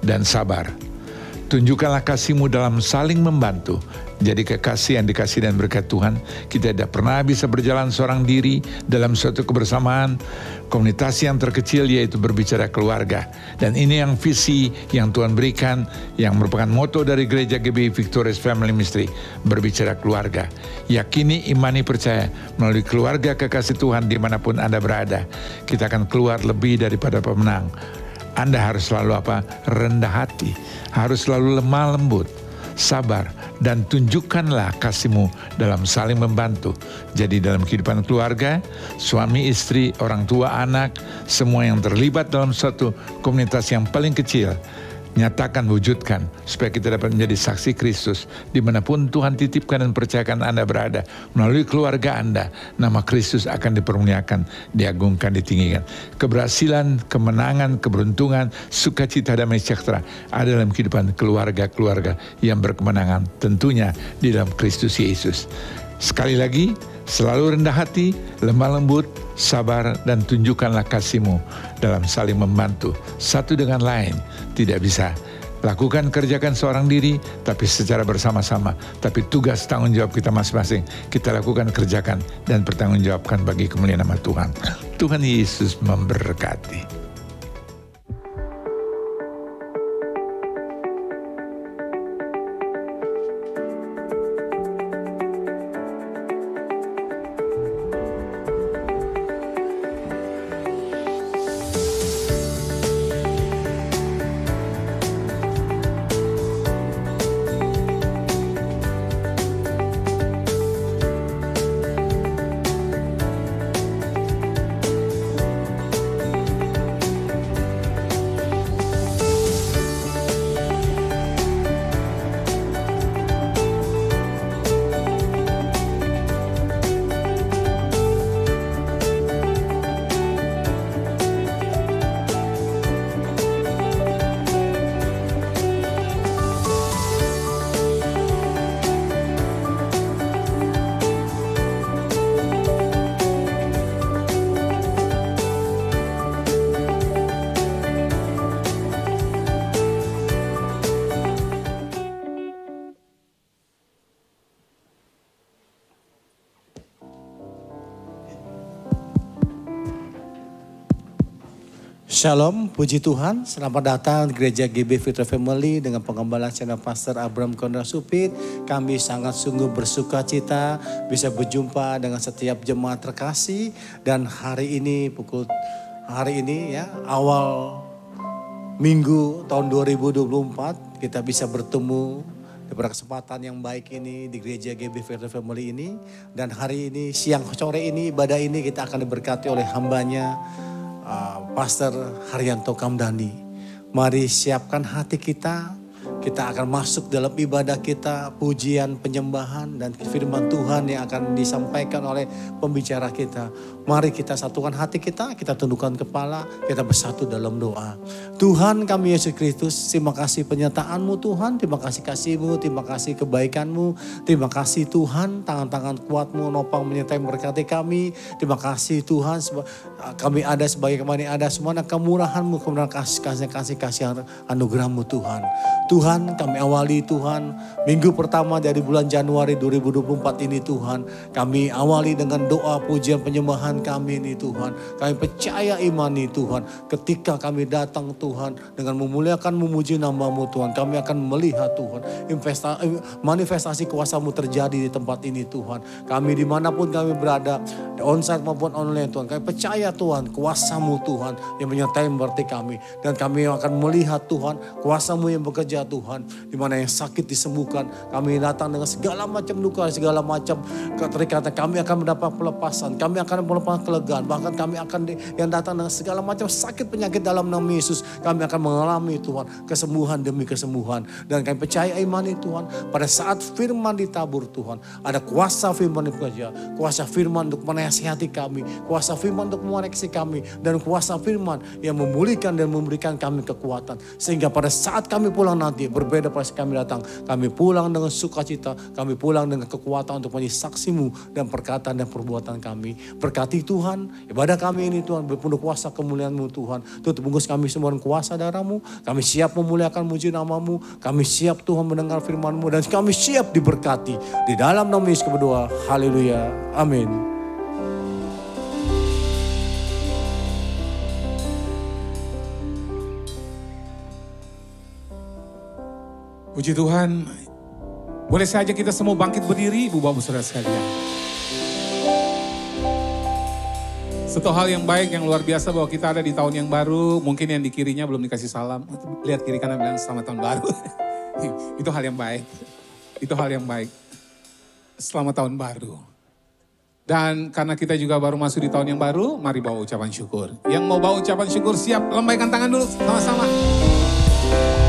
dan sabar. Tunjukkanlah kasih-Mu dalam saling membantu. Jadi kekasih yang dikasih dan berkat Tuhan, kita tidak pernah bisa berjalan seorang diri dalam suatu kebersamaan. Komunitas yang terkecil yaitu berbicara keluarga. Dan ini yang visi yang Tuhan berikan, yang merupakan moto dari Gereja GBI Victorious Family Ministry, berbicara keluarga. Yakini, imani, percaya, melalui keluarga kekasih Tuhan dimanapun Anda berada, kita akan keluar lebih daripada pemenang. Anda harus selalu rendah hati, harus selalu lemah lembut, sabar, dan tunjukkanlah kasih-Mu dalam saling membantu. Jadi dalam kehidupan keluarga, suami, istri, orang tua, anak, semua yang terlibat dalam suatu komunitas yang paling kecil, nyatakan, wujudkan, supaya kita dapat menjadi saksi Kristus dimanapun Tuhan titipkan dan percayakan Anda berada. Melalui keluarga Anda, nama Kristus akan dipermuliakan, diagungkan, ditinggikan. Keberhasilan, kemenangan, keberuntungan, sukacita, damai sejahtera ada dalam kehidupan keluarga-keluarga yang berkemenangan, tentunya di dalam Kristus Yesus. Sekali lagi, selalu rendah hati, lemah lembut, sabar, dan tunjukkanlah kasih-Mu dalam saling membantu satu dengan lain. Tidak bisa lakukan, kerjakan seorang diri, tapi secara bersama-sama. Tapi tugas tanggung jawab kita masing-masing, kita lakukan, kerjakan, dan pertanggungjawabkan bagi kemuliaan nama Tuhan. Tuhan Yesus memberkati. Shalom, puji Tuhan. Selamat datang di Gereja GBI Victorious Family dengan pengembalaan Senior Pastor Abraham Kondra Supit. Kami sangat sungguh bersuka cita bisa berjumpa dengan setiap jemaat terkasih. Dan hari ini awal minggu tahun 2024 kita bisa bertemu pada kesempatan yang baik ini di Gereja GBI Victorious Family ini. Dan hari ini, siang sore ini, ibadah ini kita akan diberkati oleh hambanya Pastor Haryanto Kamdani. Mari siapkan hati kita. Kita akan masuk dalam ibadah kita, pujian, penyembahan, dan firman Tuhan yang akan disampaikan oleh pembicara kita. Mari kita satukan hati kita tundukkan kepala, kita bersatu dalam doa. Tuhan kami Yesus Kristus, terima kasih penyertaan-Mu Tuhan, terima kasih kasih-Mu, terima kasih kebaikan-Mu, terima kasih Tuhan, tangan-tangan kuat-Mu nopang menyertai memberkati kami. Terima kasih Tuhan, kami ada sebagai kami ada semuanya kemurahan-Mu, kemudian kasih anugerah-Mu Tuhan. Tuhan kami awali Tuhan minggu pertama dari bulan Januari 2024 ini Tuhan. Kami awali dengan doa pujian penyembahan kami ini Tuhan. Kami percaya iman ini Tuhan. Ketika kami datang Tuhan dengan memuliakan memuji nama-Mu Tuhan. Kami akan melihat Tuhan manifestasi kuasa-Mu terjadi di tempat ini Tuhan. Kami dimanapun kami berada, onsite maupun online Tuhan. Kami percaya Tuhan kuasa-Mu Tuhan yang menyertai memberkati kami. Dan kami akan melihat Tuhan kuasa-Mu yang bekerja Tuhan, di mana yang sakit disembuhkan. Kami datang dengan segala macam luka, segala macam keterikatan. Kami akan mendapat pelepasan, kami akan mendapat kelegaan. Bahkan kami akan yang datang dengan segala macam sakit penyakit dalam nama Yesus. Kami akan mengalami Tuhan kesembuhan demi kesembuhan. Dan kami percaya iman itu Tuhan, pada saat firman ditabur Tuhan, ada kuasa firman yang bekerja, kuasa firman untuk menasihati kami, kuasa firman untuk mengoreksi kami, dan kuasa firman yang memulihkan dan memberikan kami kekuatan. Sehingga pada saat kami pulang nanti, berbeda pada saat kami datang, kami pulang dengan sukacita, kami pulang dengan kekuatan untuk menjadi saksi-Mu dan perkataan dan perbuatan kami. Berkat berkati Tuhan. Ibadah kami ini Tuhan berpenuh kuasa kemuliaan-Mu Tuhan. Tuhan tebungkus kami semua dengan kuasa darah-Mu. Kami siap memuliakan muji nama-Mu. Kami siap Tuhan mendengar firman-Mu. Dan kami siap diberkati. Di dalam nama Yesus berdoa. Haleluya. Amin. Puji Tuhan. Boleh saja kita semua bangkit berdiri, Ibu Bapak Saudara sekalian. Satu hal yang baik, yang luar biasa bahwa kita ada di tahun yang baru. Mungkin yang di kirinya belum dikasih salam. Lihat kiri kanan bilang selamat tahun baru. Itu hal yang baik. Itu hal yang baik. Selamat tahun baru. Dan karena kita juga baru masuk di tahun yang baru, mari bawa ucapan syukur. Yang mau bawa ucapan syukur siap, lambaikan tangan dulu sama-sama.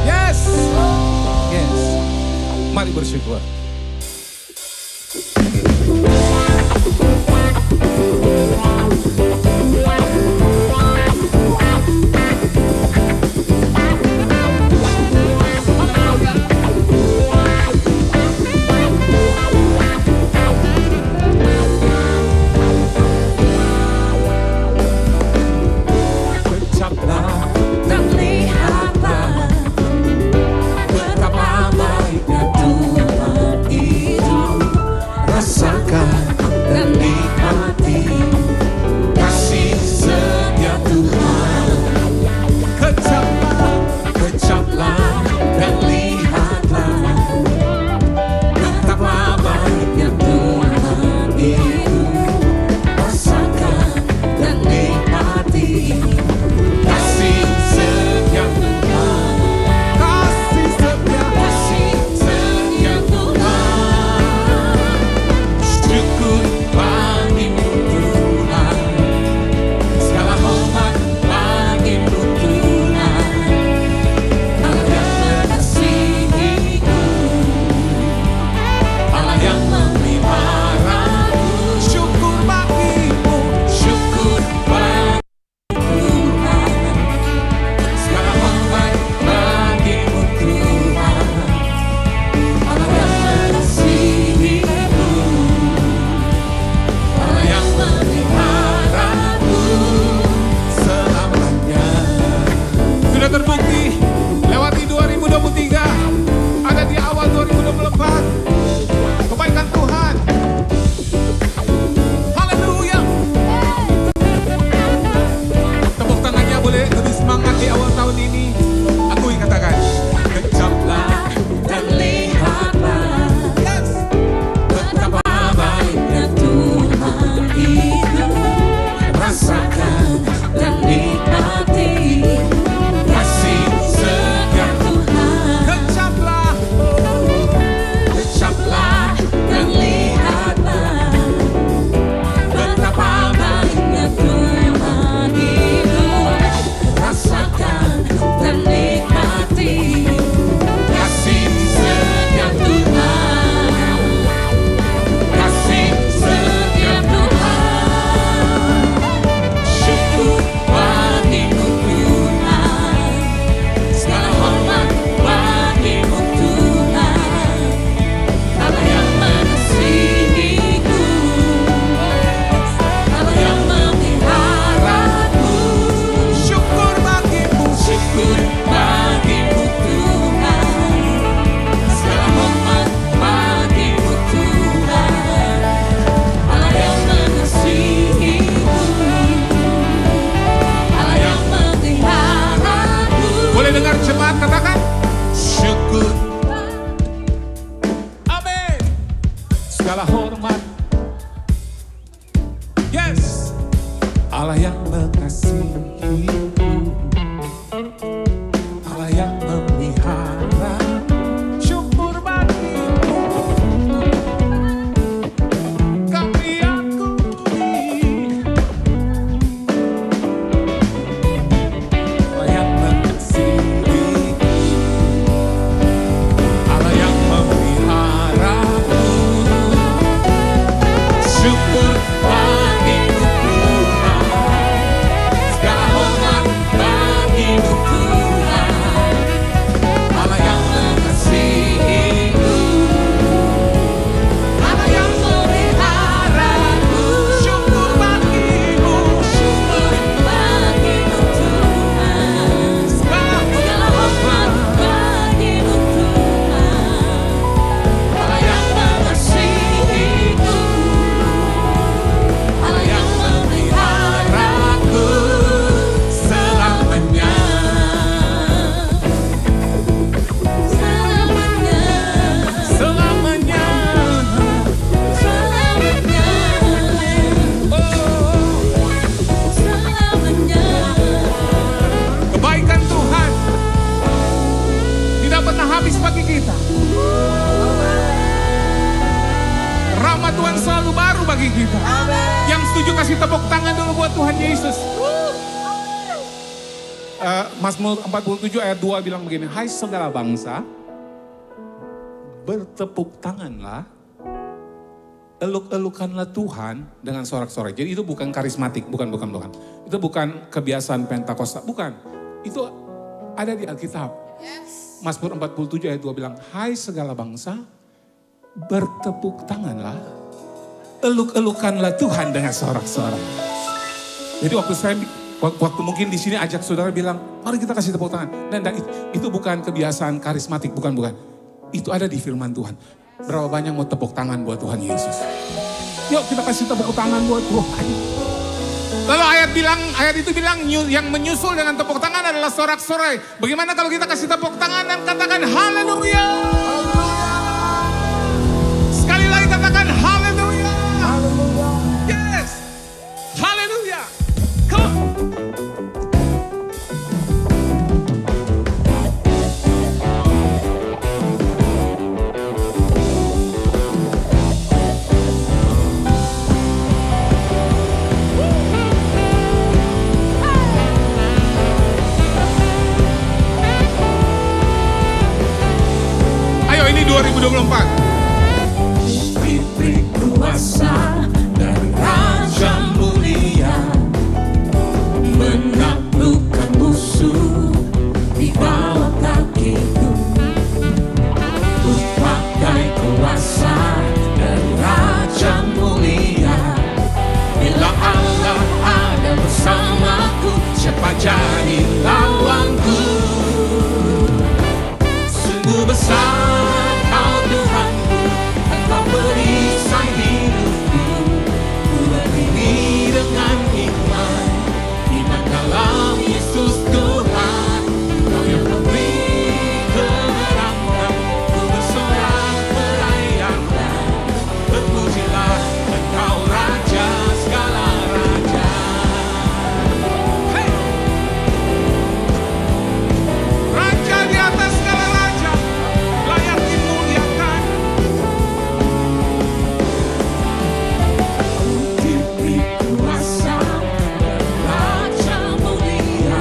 Yes! Yes. Mari bersyukur. Betapa baiknya Tuhan. bagi kita. Rahmat Tuhan selalu baru bagi kita. Yang setuju kasih tepuk tangan dulu buat Tuhan Yesus. Mazmur 47 ayat 2 bilang begini, hai segala bangsa, bertepuk tanganlah, eluk-elukanlah Tuhan dengan sorak-sorai. Jadi itu bukan karismatik, bukan. Itu bukan kebiasaan Pentakosta, bukan. Itu ada di Alkitab. Mazmur 47 ayat 2 bilang, hai segala bangsa, bertepuk tanganlah, eluk-elukanlah Tuhan dengan sorak-sorai. Jadi waktu mungkin di sini ajak saudara bilang, mari kita kasih tepuk tangan. Dan itu bukan kebiasaan karismatik, bukan. Itu ada di firman Tuhan. Berapa banyak mau tepuk tangan buat Tuhan Yesus? Yuk kita kasih tepuk tangan buat Tuhan. Lalu ayat itu bilang yang menyusul dengan tepuk tangan adalah sorak-sorai. Bagaimana kalau kita kasih tepuk tangan dan katakan haleluya? Sekali lagi katakan haleluya. Yes. Haleluya. Come on. Ayo ini 2024. Diberi kuasa dari Raja Mulia, menaklukkan musuh di bawah kakiku. Ku pakai kuasa dari Raja Mulia. Bila Allah ada bersamaku, siapa jadi lawanku? Sungguh besar Kau Tuhanku, Engkau perisai hidupku. Ku berdiri dengan iman dalam Yesus Tuhan. Kau yang memberi kemenangan, ku bersorak merayakan. Terpujilah Engkau Raja segala raja. Hey! Raja di atas segala raja, layak dimuliakan. Diberi kuasa dari Raja Mulia,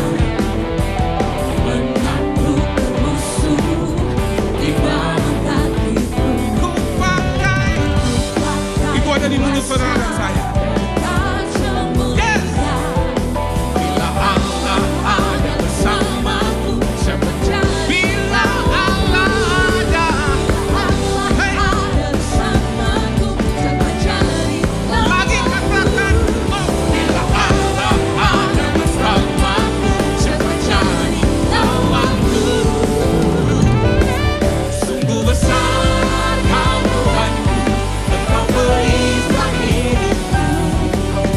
menaklukkan musuh di bawah kakiku. Ku pakai. Itu ada di mulut saudara dan saya. Yes. Bila Allah ada bersamaku, siapa jadi? Bila Allah ada, hey. Lagi katakan, oh. Bila Allah ada bersamaku, siapa jadi lawanku? Sungguh besar Kau Tuhanku, Engkau perisai hidupku.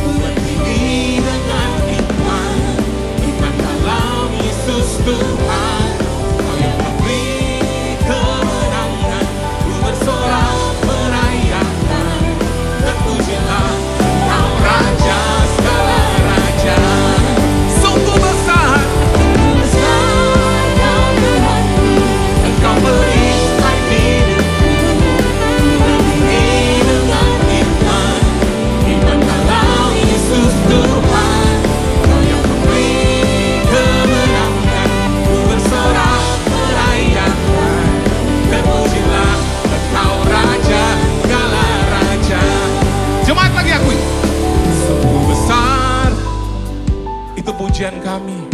Ku berdiri dengan iman dalam Yesus Tuhan. Kau yang memberi kemenangan, ku bersorak merayakan. Terpujilah Kau Raja segala raja. Sungguh besar Kau Tuhanku, Engkau perisai hidupku. Ku berdiri dengan iman dalam Yesus Tuhan. Kau yang memberi kemenangan, ku bersorak merayakan. Terpujilah Engkau Raja segala raja. Jemaat lagi akui, sungguh besar. Itu pujian kami.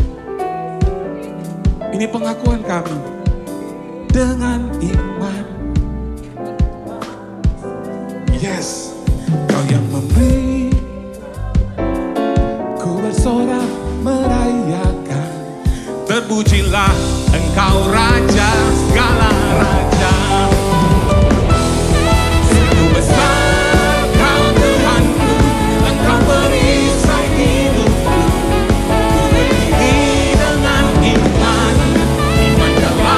Ini pengakuan kami dengan iman. Yes, Kau yang memberi, ku bersorak merayakan. Terpujilah Engkau Raja segala raja. Sungguh besar Kau Tuhanku, Engkau perisai hidupku. Ku berdiri dengan iman dalam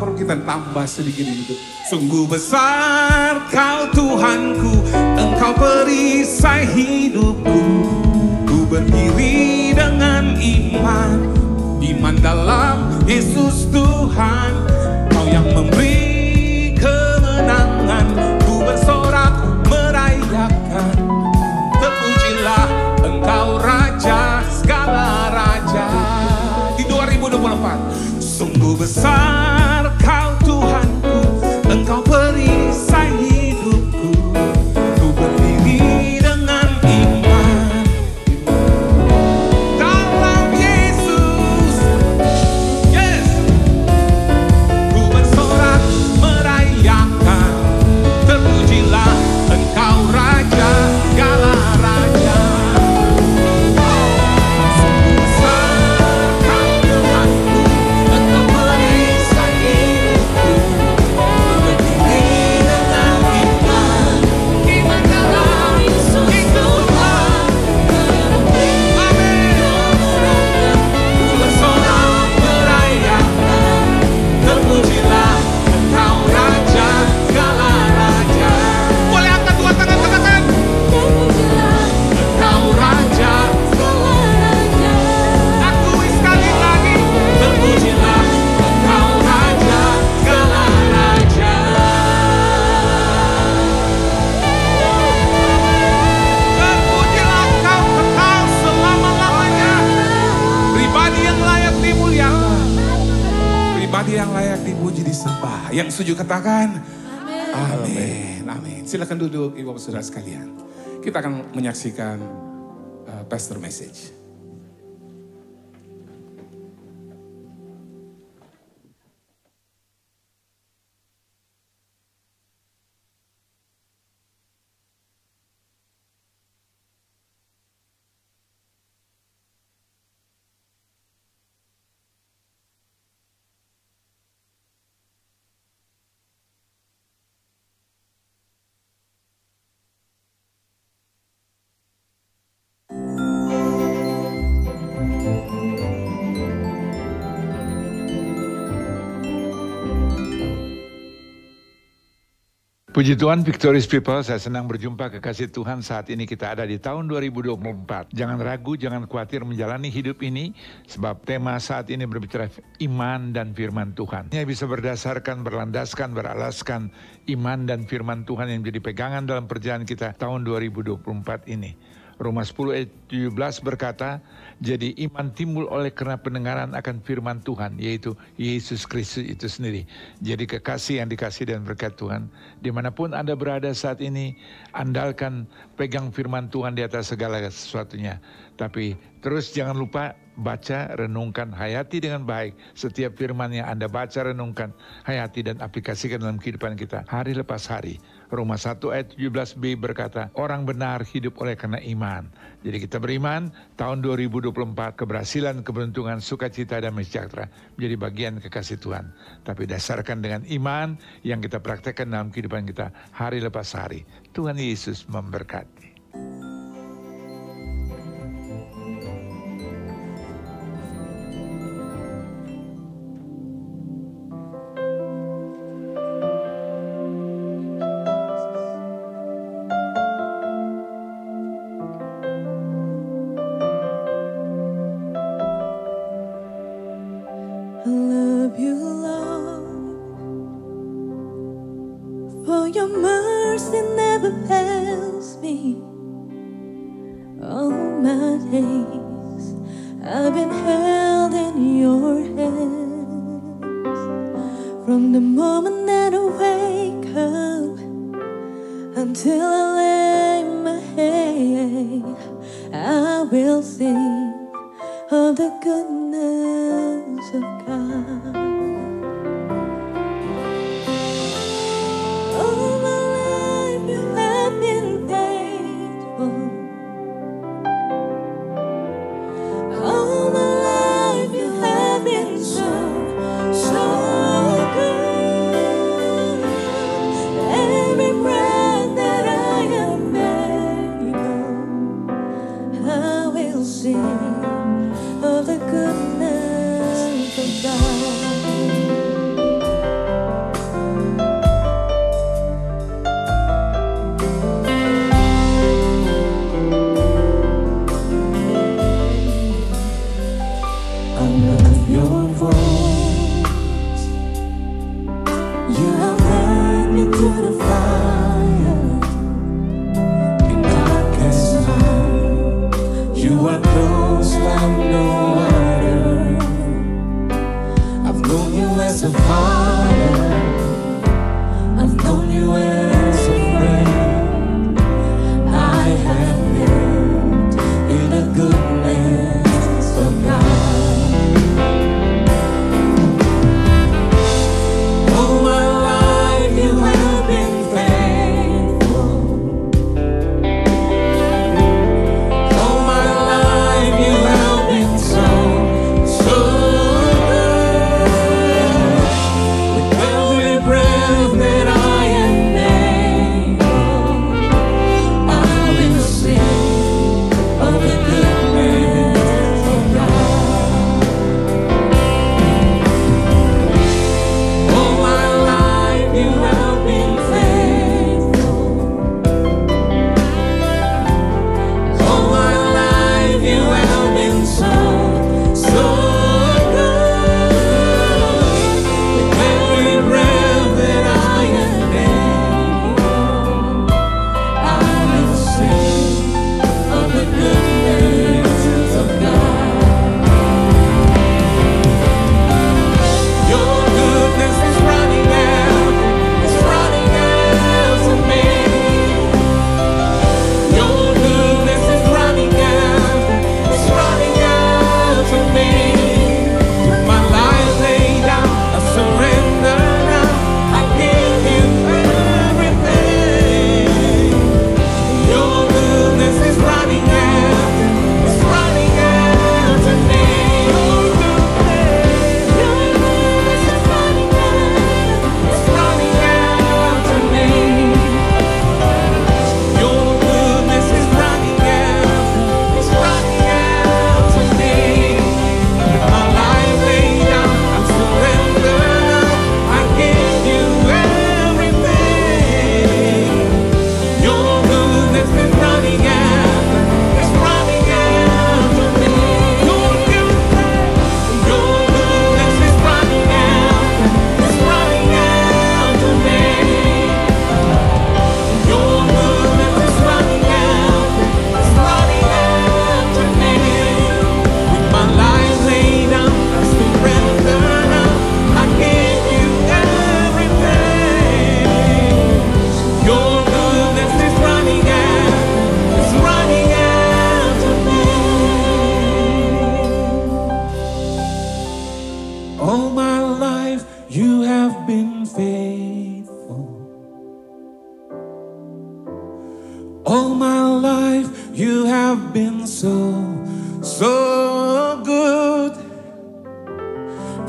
perlu kita tambah sedikit itu. Sungguh besar Kau Tuhanku, Engkau perisai hidupku. Ku berdiri dengan iman, iman dalam Yesus Tuhan. Kau yang memberi kemenangan, ku bersorak merayakan. Terpujilah Engkau Raja segala raja. Di 2024, sungguh besar Kau Tuhanku, Engkau perisai hidupku. Ku berdiri dengan iman dalam Yesus. Yes. Ku bersorak merayakan. Terpujilah Engkau Raja segala raja. Sungguh besar Kau Tuhanku, Engkau perisai hidupku. Ku berdiri dengan iman, iman dalam Yesus Tuhan. Amin. Ku bersorak merayakan. Terpujilah Engkau Raja segala raja. Boleh angkat dua tangan, katakan. Engkau Raja segala raja. Akui sekali lagi. Terpujilah Engkau Raja segala raja. Terpujilah Engkau kekal selama-lamanya. Pribadi yang layak dimuliakan, pribadi yang layak dipuji disembah. Yang setuju katakan amin. Amin. Silakan duduk Ibu Bapak Saudara sekalian. Kita akan menyaksikan pastor message. Puji Tuhan, Victorious People, saya senang berjumpa kekasih Tuhan. Saat ini kita ada di tahun 2024. Jangan ragu, jangan khawatir menjalani hidup ini, sebab tema saat ini berbicara iman dan firman Tuhan. Ini bisa berdasarkan, berlandaskan, beralaskan iman dan firman Tuhan yang menjadi pegangan dalam perjalanan kita tahun 2024 ini. Roma 10 ayat 17 berkata, jadi iman timbul oleh karena pendengaran akan firman Tuhan, yaitu Yesus Kristus itu sendiri. Jadi kekasih yang dikasih dan berkat Tuhan, dimanapun Anda berada saat ini, andalkan, pegang firman Tuhan di atas segala sesuatunya. Tapi terus jangan lupa baca, renungkan, hayati dengan baik setiap firman yang Anda baca, renungkan, hayati dan aplikasikan dalam kehidupan kita hari lepas hari. Roma 1 ayat 17b berkata, orang benar hidup oleh karena iman. Jadi kita beriman, tahun 2024 keberhasilan, keberuntungan, sukacita dan sejahtera menjadi bagian kekasih Tuhan. Tapi dasarkan dengan iman yang kita praktekkan dalam kehidupan kita hari lepas hari. Tuhan Yesus memberkati. Of the goodness of God.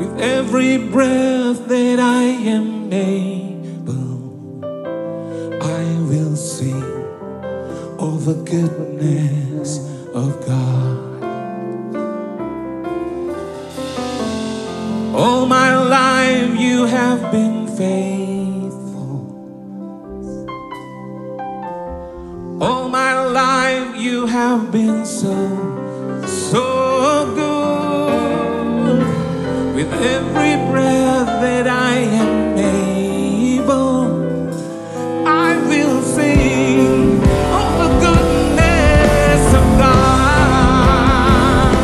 With every breath that I am able, I will sing of the goodness of God. All my life you have been faithful. All my life you have been so good. With every breath that I am able, I will sing of the goodness of God.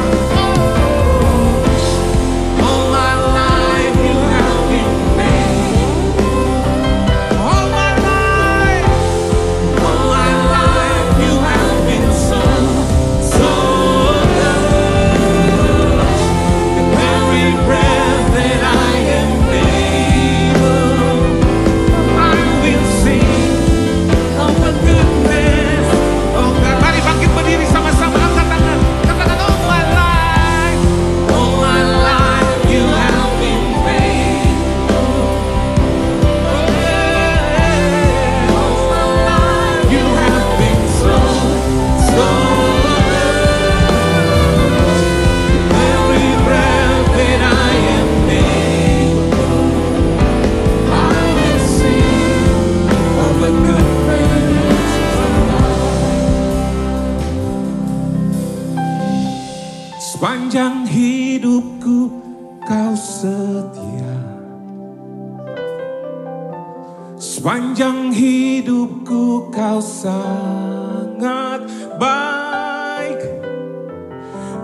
All my life you have been faithful. All my life you have been so good. With every breath that I am able, I will sing of the goodness of God. Mari bangkit berdiri sama-sama, angkat tangan. Katakan, all my life you have been faithful. All my life you have been so good. Every breath that I am able, I will sing of the goodness of God. Sepanjang hidupku kau setia. Sepanjang hidupku kau sangat baik.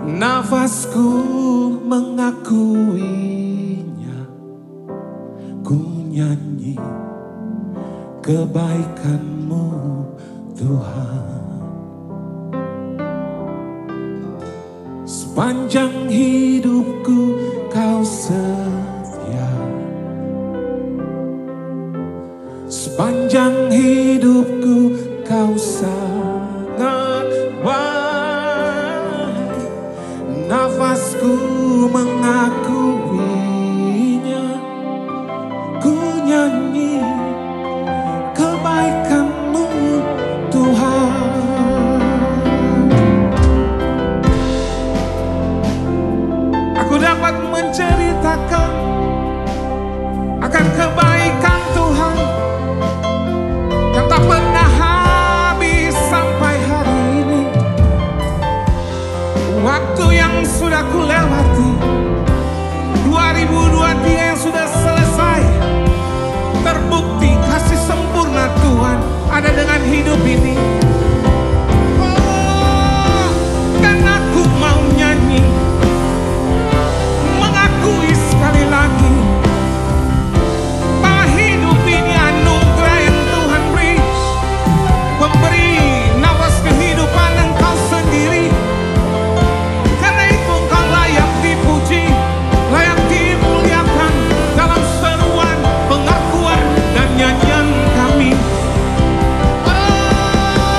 Nafasku mengakuinya. Ku nyanyi kebaikan-Mu Tuhan. Sepanjang hidupku kau setia. Sepanjang hidupku kau sangat baik. Nafasku mengakuinya. Ku nyanyi kebaikan-Mu Tuhan. Aku dapat menceritakan akan kebaikan Tuhan yang tak pernah habis sampai hari ini. Waktu yang sudah ku lewati, 2023 yang sudah selesai, terbukti kasih sempurna Tuhan ada dengan hidup ini. Oh, dan aku mau nyanyi, mengakui sekali lagi bahwa hidup ini anugerah yang Tuhan beri. Pemberi nafas kehidupan Engkau sendiri. Karena itu Engkau layak dipuji, layak dimuliakan dalam seruan, pengakuan, dan nyanyian kami. Oh,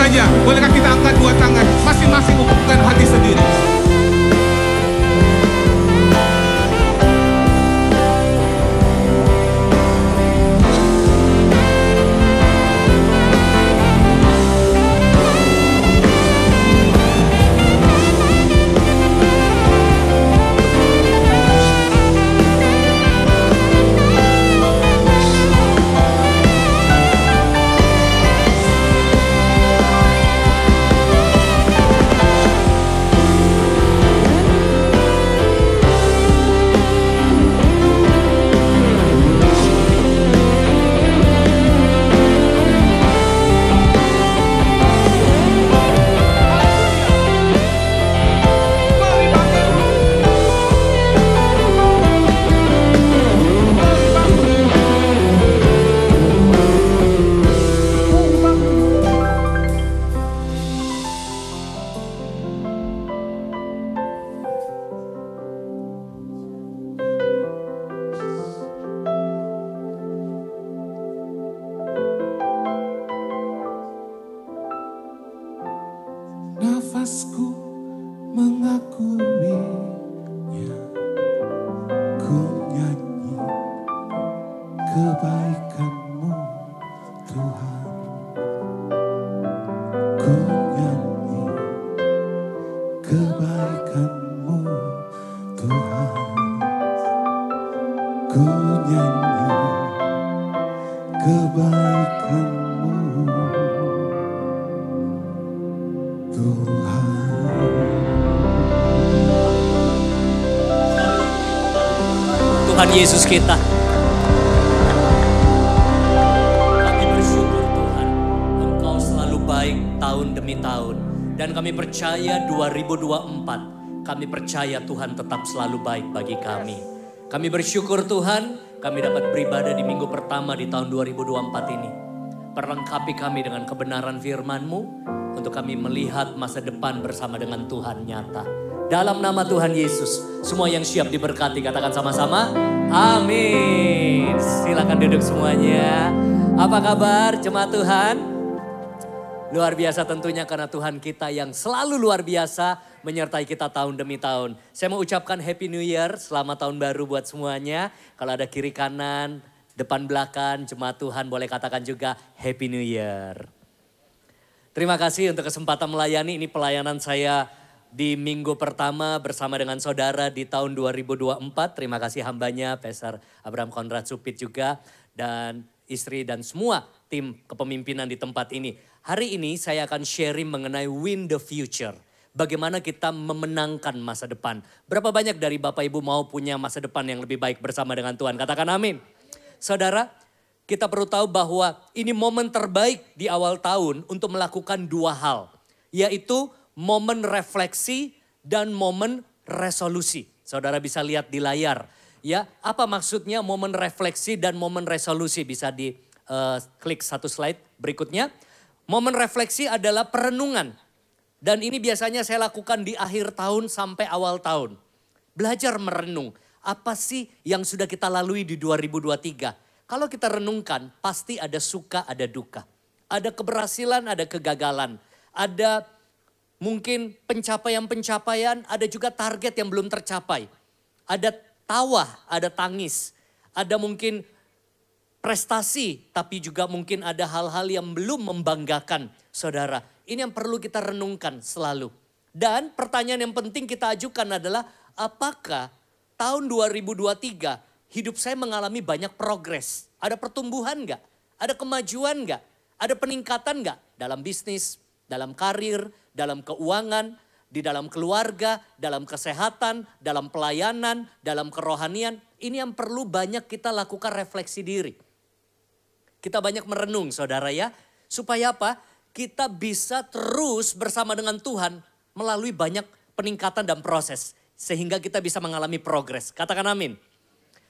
saja, bolehkah kita angkat dua tangan, masing-masing ungkapkan hati sendiri. Nafasku mengakuinya, ku nyanyi kebaikan-Mu Tuhan. Ku nyanyi kebaikan-Mu Tuhan. Ku nyanyi kebaikan-Mu Tuhan. Tuhan Yesus kita. Kami bersyukur Tuhan, Engkau selalu baik tahun demi tahun. Dan kami percaya 2024, kami percaya Tuhan tetap selalu baik bagi kami. Kami bersyukur Tuhan, kami dapat beribadah di minggu pertama di tahun 2024 ini. Perlengkapi kami dengan kebenaran firman-Mu, untuk kami melihat masa depan bersama dengan Tuhan nyata. Dalam nama Tuhan Yesus, semua yang siap diberkati katakan sama-sama, amin. Silakan duduk semuanya. Apa kabar jemaat Tuhan? Luar biasa tentunya karena Tuhan kita yang selalu luar biasa menyertai kita tahun demi tahun. Saya mau ucapkan Happy New Year, selamat tahun baru buat semuanya. Kalau ada kiri kanan, depan belakang, jemaat Tuhan boleh katakan juga Happy New Year. Terima kasih untuk kesempatan melayani. Ini pelayanan saya di minggu pertama bersama dengan saudara di tahun 2024. Terima kasih hambanya, Pastor Abraham Konrad Supit juga. Dan istri dan semua tim kepemimpinan di tempat ini. Hari ini saya akan sharing mengenai win the future. Bagaimana kita memenangkan masa depan. Berapa banyak dari Bapak Ibu mau punya masa depan yang lebih baik bersama dengan Tuhan? Katakan amin. Saudara, kita perlu tahu bahwa ini momen terbaik di awal tahun untuk melakukan dua hal. Yaitu momen refleksi dan momen resolusi. Saudara bisa lihat di layar. Ya, apa maksudnya momen refleksi dan momen resolusi? Bisa di klik satu slide berikutnya. Momen refleksi adalah perenungan. Dan ini biasanya saya lakukan di akhir tahun sampai awal tahun. Belajar merenung. Apa sih yang sudah kita lalui di 2023? Kalau kita renungkan, pasti ada suka, ada duka. Ada keberhasilan, ada kegagalan. Ada mungkin pencapaian-pencapaian, ada juga target yang belum tercapai. Ada tawa, ada tangis. Ada mungkin prestasi, tapi juga mungkin ada hal-hal yang belum membanggakan saudara. Ini yang perlu kita renungkan selalu. Dan pertanyaan yang penting kita ajukan adalah, apakah tahun 2023 hidup saya mengalami banyak progres? Ada pertumbuhan enggak? Ada kemajuan enggak? Ada peningkatan enggak? Dalam bisnis, dalam karir, dalam keuangan, di dalam keluarga, dalam kesehatan, dalam pelayanan, dalam kerohanian. Ini yang perlu banyak kita lakukan refleksi diri. Kita banyak merenung saudara ya. Supaya apa? Kita bisa terus bersama dengan Tuhan melalui banyak peningkatan dan proses. Sehingga kita bisa mengalami progres. Katakan amin.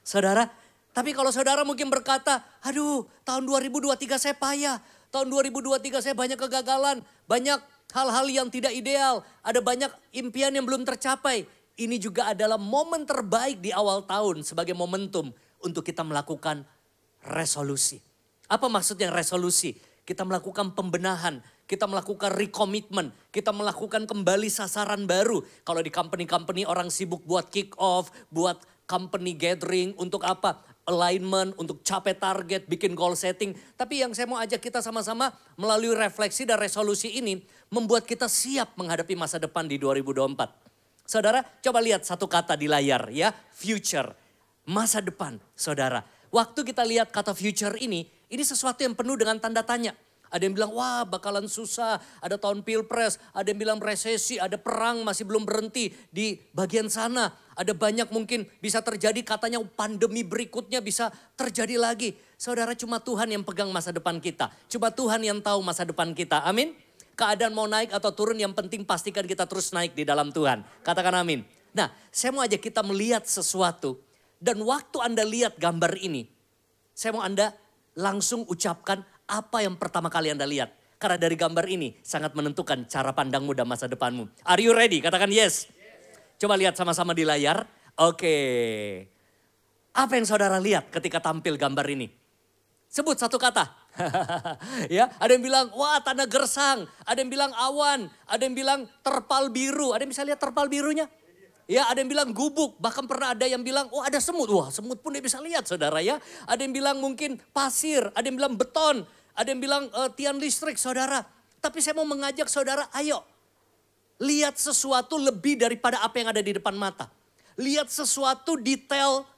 Saudara, tapi kalau saudara mungkin berkata, aduh tahun 2023 saya payah. Tahun 2023 saya banyak kegagalan, banyak hal-hal yang tidak ideal. Ada banyak impian yang belum tercapai. Ini juga adalah momen terbaik di awal tahun sebagai momentum untuk kita melakukan resolusi. Apa maksudnya resolusi? kita melakukan pembenahan, kita melakukan recommitment, kita melakukan kembali sasaran baru. Kalau di company-company orang sibuk buat kick off, buat company gathering, untuk apa? Alignment, untuk capai target, bikin goal setting. Tapi yang saya mau ajak kita sama-sama melalui refleksi dan resolusi ini, membuat kita siap menghadapi masa depan di 2024. Saudara, coba lihat satu kata di layar ya, future, masa depan, saudara. Waktu kita lihat kata future ini sesuatu yang penuh dengan tanda tanya. Ada yang bilang, wah bakalan susah, ada tahun pilpres, ada yang bilang resesi, ada perang masih belum berhenti di bagian sana. Ada banyak mungkin bisa terjadi, katanya pandemi berikutnya bisa terjadi lagi. Saudara, cuma Tuhan yang pegang masa depan kita. Cuma Tuhan yang tahu masa depan kita, amin. Keadaan mau naik atau turun, yang penting pastikan kita terus naik di dalam Tuhan. Katakan amin. Nah, saya mau ajak kita melihat sesuatu. Dan waktu Anda lihat gambar ini, saya mau Anda langsung ucapkan apa yang pertama kali Anda lihat. Karena dari gambar ini sangat menentukan cara pandangmu dan masa depanmu. Are you ready? Katakan yes. Coba lihat sama-sama di layar. Oke. Apa yang saudara lihat ketika tampil gambar ini? Sebut satu kata. Ya, ada yang bilang, wah tanah gersang. Ada yang bilang awan. Ada yang bilang terpal biru. Ada yang bisa lihat terpal birunya? Ya, ada yang bilang gubuk, bahkan pernah ada yang bilang, oh ada semut. Wah, semut pun dia bisa lihat, saudara ya. Ada yang bilang mungkin pasir, ada yang bilang beton, ada yang bilang tiang listrik, saudara. Tapi saya mau mengajak saudara, ayo lihat sesuatu lebih daripada apa yang ada di depan mata. Lihat sesuatu detail,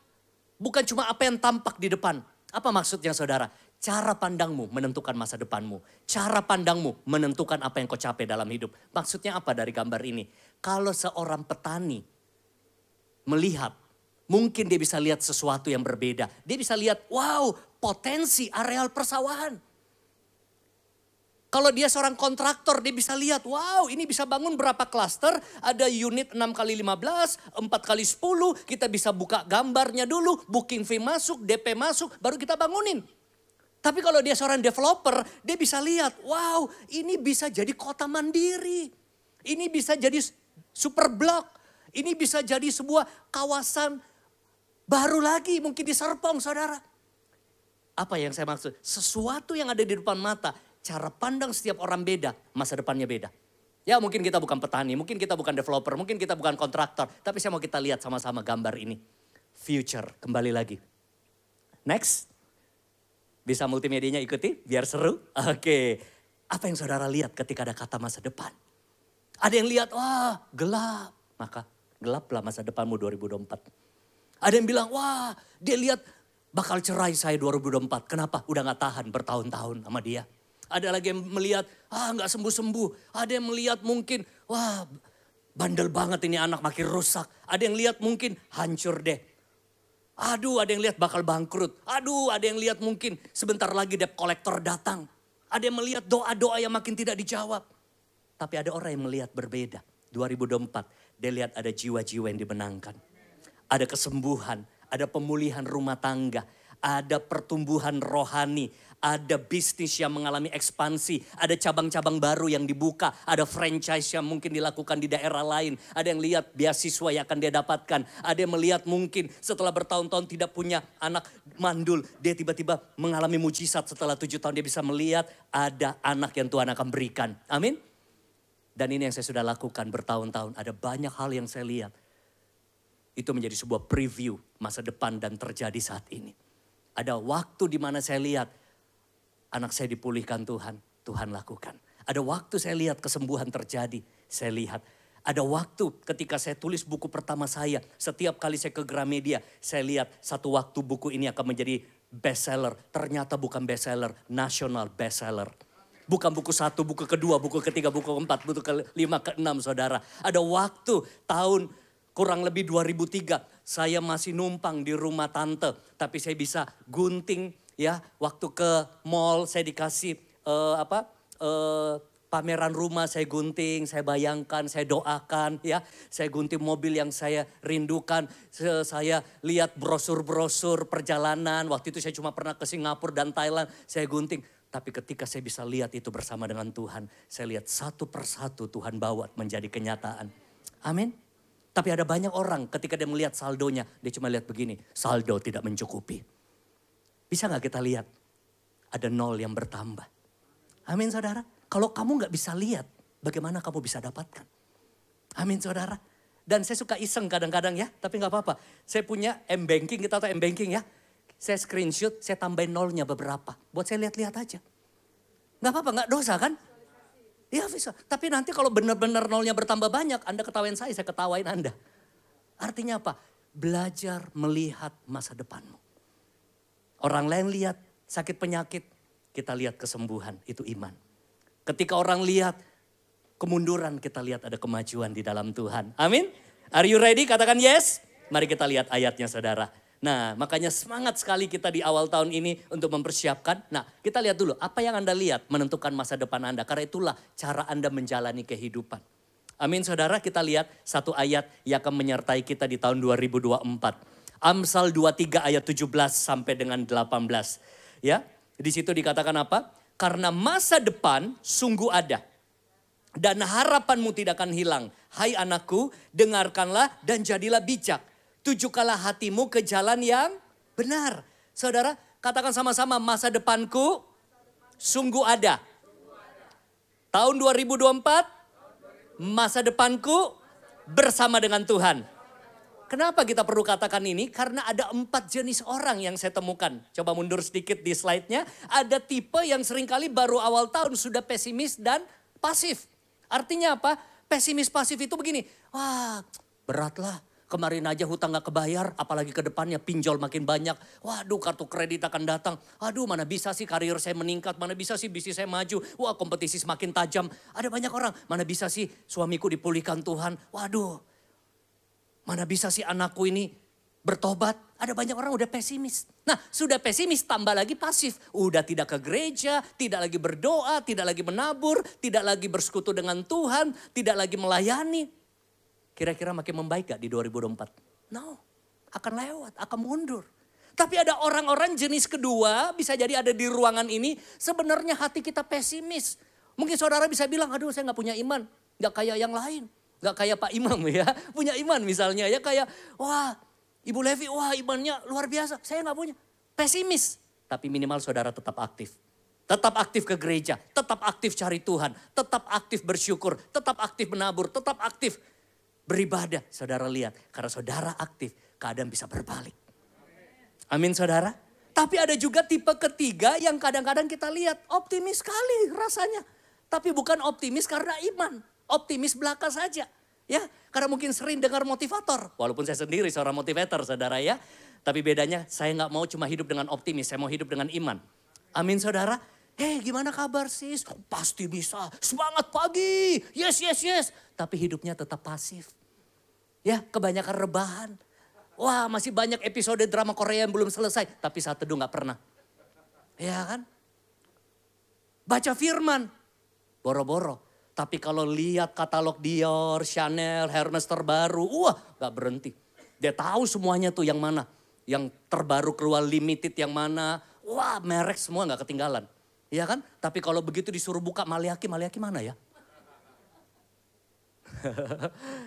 bukan cuma apa yang tampak di depan. Apa maksudnya, saudara? Cara pandangmu menentukan masa depanmu. Cara pandangmu menentukan apa yang kau capai dalam hidup. Maksudnya apa dari gambar ini? Kalau seorang petani melihat, mungkin dia bisa lihat sesuatu yang berbeda. Dia bisa lihat, wow, potensi areal persawahan. Kalau dia seorang kontraktor, dia bisa lihat, wow, ini bisa bangun berapa klaster. Ada unit 6x15, 4x10. Kita bisa buka gambarnya dulu, booking fee masuk, DP masuk, baru kita bangunin. Tapi kalau dia seorang developer, dia bisa lihat, wow, ini bisa jadi kota mandiri. Ini bisa jadi super blok. Ini bisa jadi sebuah kawasan baru lagi, mungkin di Serpong, saudara. Apa yang saya maksud? Sesuatu yang ada di depan mata, cara pandang setiap orang beda, masa depannya beda. Ya mungkin kita bukan petani, mungkin kita bukan developer, mungkin kita bukan kontraktor. Tapi saya mau kita lihat sama-sama gambar ini. Future, kembali lagi. Next. Bisa multimedianya ikuti, biar seru. Oke. Apa yang saudara lihat ketika ada kata masa depan? Ada yang lihat, wah gelap. Maka gelaplah masa depanmu 2024. Ada yang bilang, wah dia lihat bakal cerai saya 2024. Kenapa? Udah gak tahan bertahun-tahun sama dia. Ada lagi yang melihat, gak sembuh-sembuh. Ada yang melihat mungkin, wah bandel banget ini anak, makin rusak. Ada yang lihat mungkin hancur deh. Aduh, ada yang lihat bakal bangkrut. Aduh, ada yang lihat mungkin sebentar lagi debt collector datang. Ada yang melihat doa-doa yang makin tidak dijawab. Tapi ada orang yang melihat berbeda. 2024, dia lihat ada jiwa-jiwa yang dimenangkan. Ada kesembuhan, ada pemulihan rumah tangga, ada pertumbuhan rohani, ada bisnis yang mengalami ekspansi, ada cabang-cabang baru yang dibuka, ada franchise yang mungkin dilakukan di daerah lain, ada yang lihat beasiswa yang akan dia dapatkan, ada yang melihat mungkin setelah bertahun-tahun tidak punya anak mandul, dia tiba-tiba mengalami mujizat setelah 7 tahun dia bisa melihat ada anak yang Tuhan akan berikan. Amin. Dan ini yang saya sudah lakukan bertahun-tahun. Ada banyak hal yang saya lihat. Itu menjadi sebuah preview masa depan dan terjadi saat ini. Ada waktu di mana saya lihat anak saya dipulihkan Tuhan. Tuhan lakukan. Ada waktu saya lihat kesembuhan terjadi. Saya lihat. Ada waktu ketika saya tulis buku pertama saya. Setiap kali saya ke Gramedia. Saya lihat satu waktu buku ini akan menjadi bestseller. Ternyata bukan bestseller. National bestseller. Bukan buku 1, buku kedua, buku ketiga, buku keempat, buku kelima, keenam, saudara. Ada waktu tahun kurang lebih 2003. Saya masih numpang di rumah tante. Tapi saya bisa gunting ya. Waktu ke mall saya dikasih pameran rumah, saya gunting, saya bayangkan, saya doakan ya. Saya gunting mobil yang saya rindukan. Saya lihat brosur-brosur perjalanan. Waktu itu saya cuma pernah ke Singapura dan Thailand. Saya gunting. Tapi ketika saya bisa lihat itu bersama dengan Tuhan. Saya lihat satu persatu Tuhan bawa menjadi kenyataan. Amin. Tapi ada banyak orang ketika dia melihat saldonya. Dia cuma lihat begini. Saldo tidak mencukupi. Bisa gak kita lihat? Ada 0 yang bertambah. Amin saudara. Kalau kamu nggak bisa lihat, bagaimana kamu bisa dapatkan? Amin saudara. Dan saya suka iseng kadang-kadang ya, tapi nggak apa-apa. Saya punya M-Banking, kita tahu M-Banking ya. Saya screenshot, saya tambahin nolnya beberapa. Buat saya lihat-lihat aja. Nggak apa-apa, nggak dosa kan? Iya bisa. Tapi nanti kalau benar-benar nolnya bertambah banyak, Anda ketawain saya ketawain Anda. Artinya apa? Belajar melihat masa depanmu. Orang lain lihat sakit penyakit, kita lihat kesembuhan, itu iman. Ketika orang lihat kemunduran, kita lihat ada kemajuan di dalam Tuhan. Amin. Are you ready? Katakan yes. Mari kita lihat ayatnya saudara. Nah makanya semangat sekali kita di awal tahun ini untuk mempersiapkan. Nah kita lihat dulu apa yang Anda lihat menentukan masa depan Anda. Karena itulah cara Anda menjalani kehidupan. Amin saudara, kita lihat satu ayat yang akan menyertai kita di tahun 2024. Amsal 23 ayat 17 sampai dengan 18. Ya, di situ dikatakan apa? Karena masa depan sungguh ada. Dan harapanmu tidak akan hilang. Hai anakku, dengarkanlah dan jadilah bijak. Tujukanlah hatimu ke jalan yang benar. Saudara, katakan sama-sama, masa depanku sungguh ada. Tahun 2024, masa depanku bersama dengan Tuhan. Kenapa kita perlu katakan ini? Karena ada 4 jenis orang yang saya temukan. Coba mundur sedikit di slide-nya. Ada tipe yang seringkali baru awal tahun sudah pesimis dan pasif. Artinya apa? Pesimis pasif itu begini. Wah beratlah. Kemarin aja hutang gak kebayar. Apalagi ke depannya pinjol makin banyak. Waduh kartu kredit akan datang. Aduh mana bisa sih karir saya meningkat. Mana bisa sih bisnis saya maju. Wah kompetisi semakin tajam. Ada banyak orang. Mana bisa sih suamiku dipulihkan Tuhan. Waduh. Mana bisa sih anakku ini bertobat. Ada banyak orang udah pesimis. Nah sudah pesimis tambah lagi pasif. Udah tidak ke gereja, tidak lagi berdoa, tidak lagi menabur, tidak lagi bersekutu dengan Tuhan, tidak lagi melayani. Kira-kira makin membaik gak di 2024? No, akan lewat, akan mundur. Tapi ada orang-orang jenis kedua, bisa jadi ada di ruangan ini, sebenarnya hati kita pesimis. Mungkin saudara bisa bilang, aduh saya gak punya iman, gak kayak yang lain. Gak kayak Pak Imam ya, punya iman misalnya ya kayak, wah Ibu Levi, wah imannya luar biasa. Saya gak punya. Pesimis. Tapi minimal saudara tetap aktif. Tetap aktif ke gereja. Tetap aktif cari Tuhan. Tetap aktif bersyukur. Tetap aktif menabur. Tetap aktif beribadah. Saudara lihat. Karena saudara aktif. Keadaan bisa berbalik. Amin saudara. Tapi ada juga tipe ketiga yang kadang-kadang kita lihat. Optimis sekali rasanya. Tapi bukan optimis karena iman. Optimis belaka saja. Ya, karena mungkin sering dengar motivator. Walaupun saya sendiri seorang motivator saudara ya. Tapi bedanya saya gak mau cuma hidup dengan optimis. Saya mau hidup dengan iman. Amin saudara. Hei gimana kabar sis? Pasti bisa. Semangat pagi. Yes, yes, yes. Tapi hidupnya tetap pasif. Ya kebanyakan rebahan. Wah masih banyak episode drama Korea yang belum selesai. Tapi saat teduh gak pernah. Ya kan? Baca firman. Boro-boro. Tapi kalau lihat katalog Dior, Chanel, Hermes terbaru, wah gak berhenti. Dia tahu semuanya tuh yang mana. Yang terbaru keluar limited yang mana. Wah merek semua gak ketinggalan. Iya kan? Tapi kalau begitu disuruh buka Maliaki mana ya?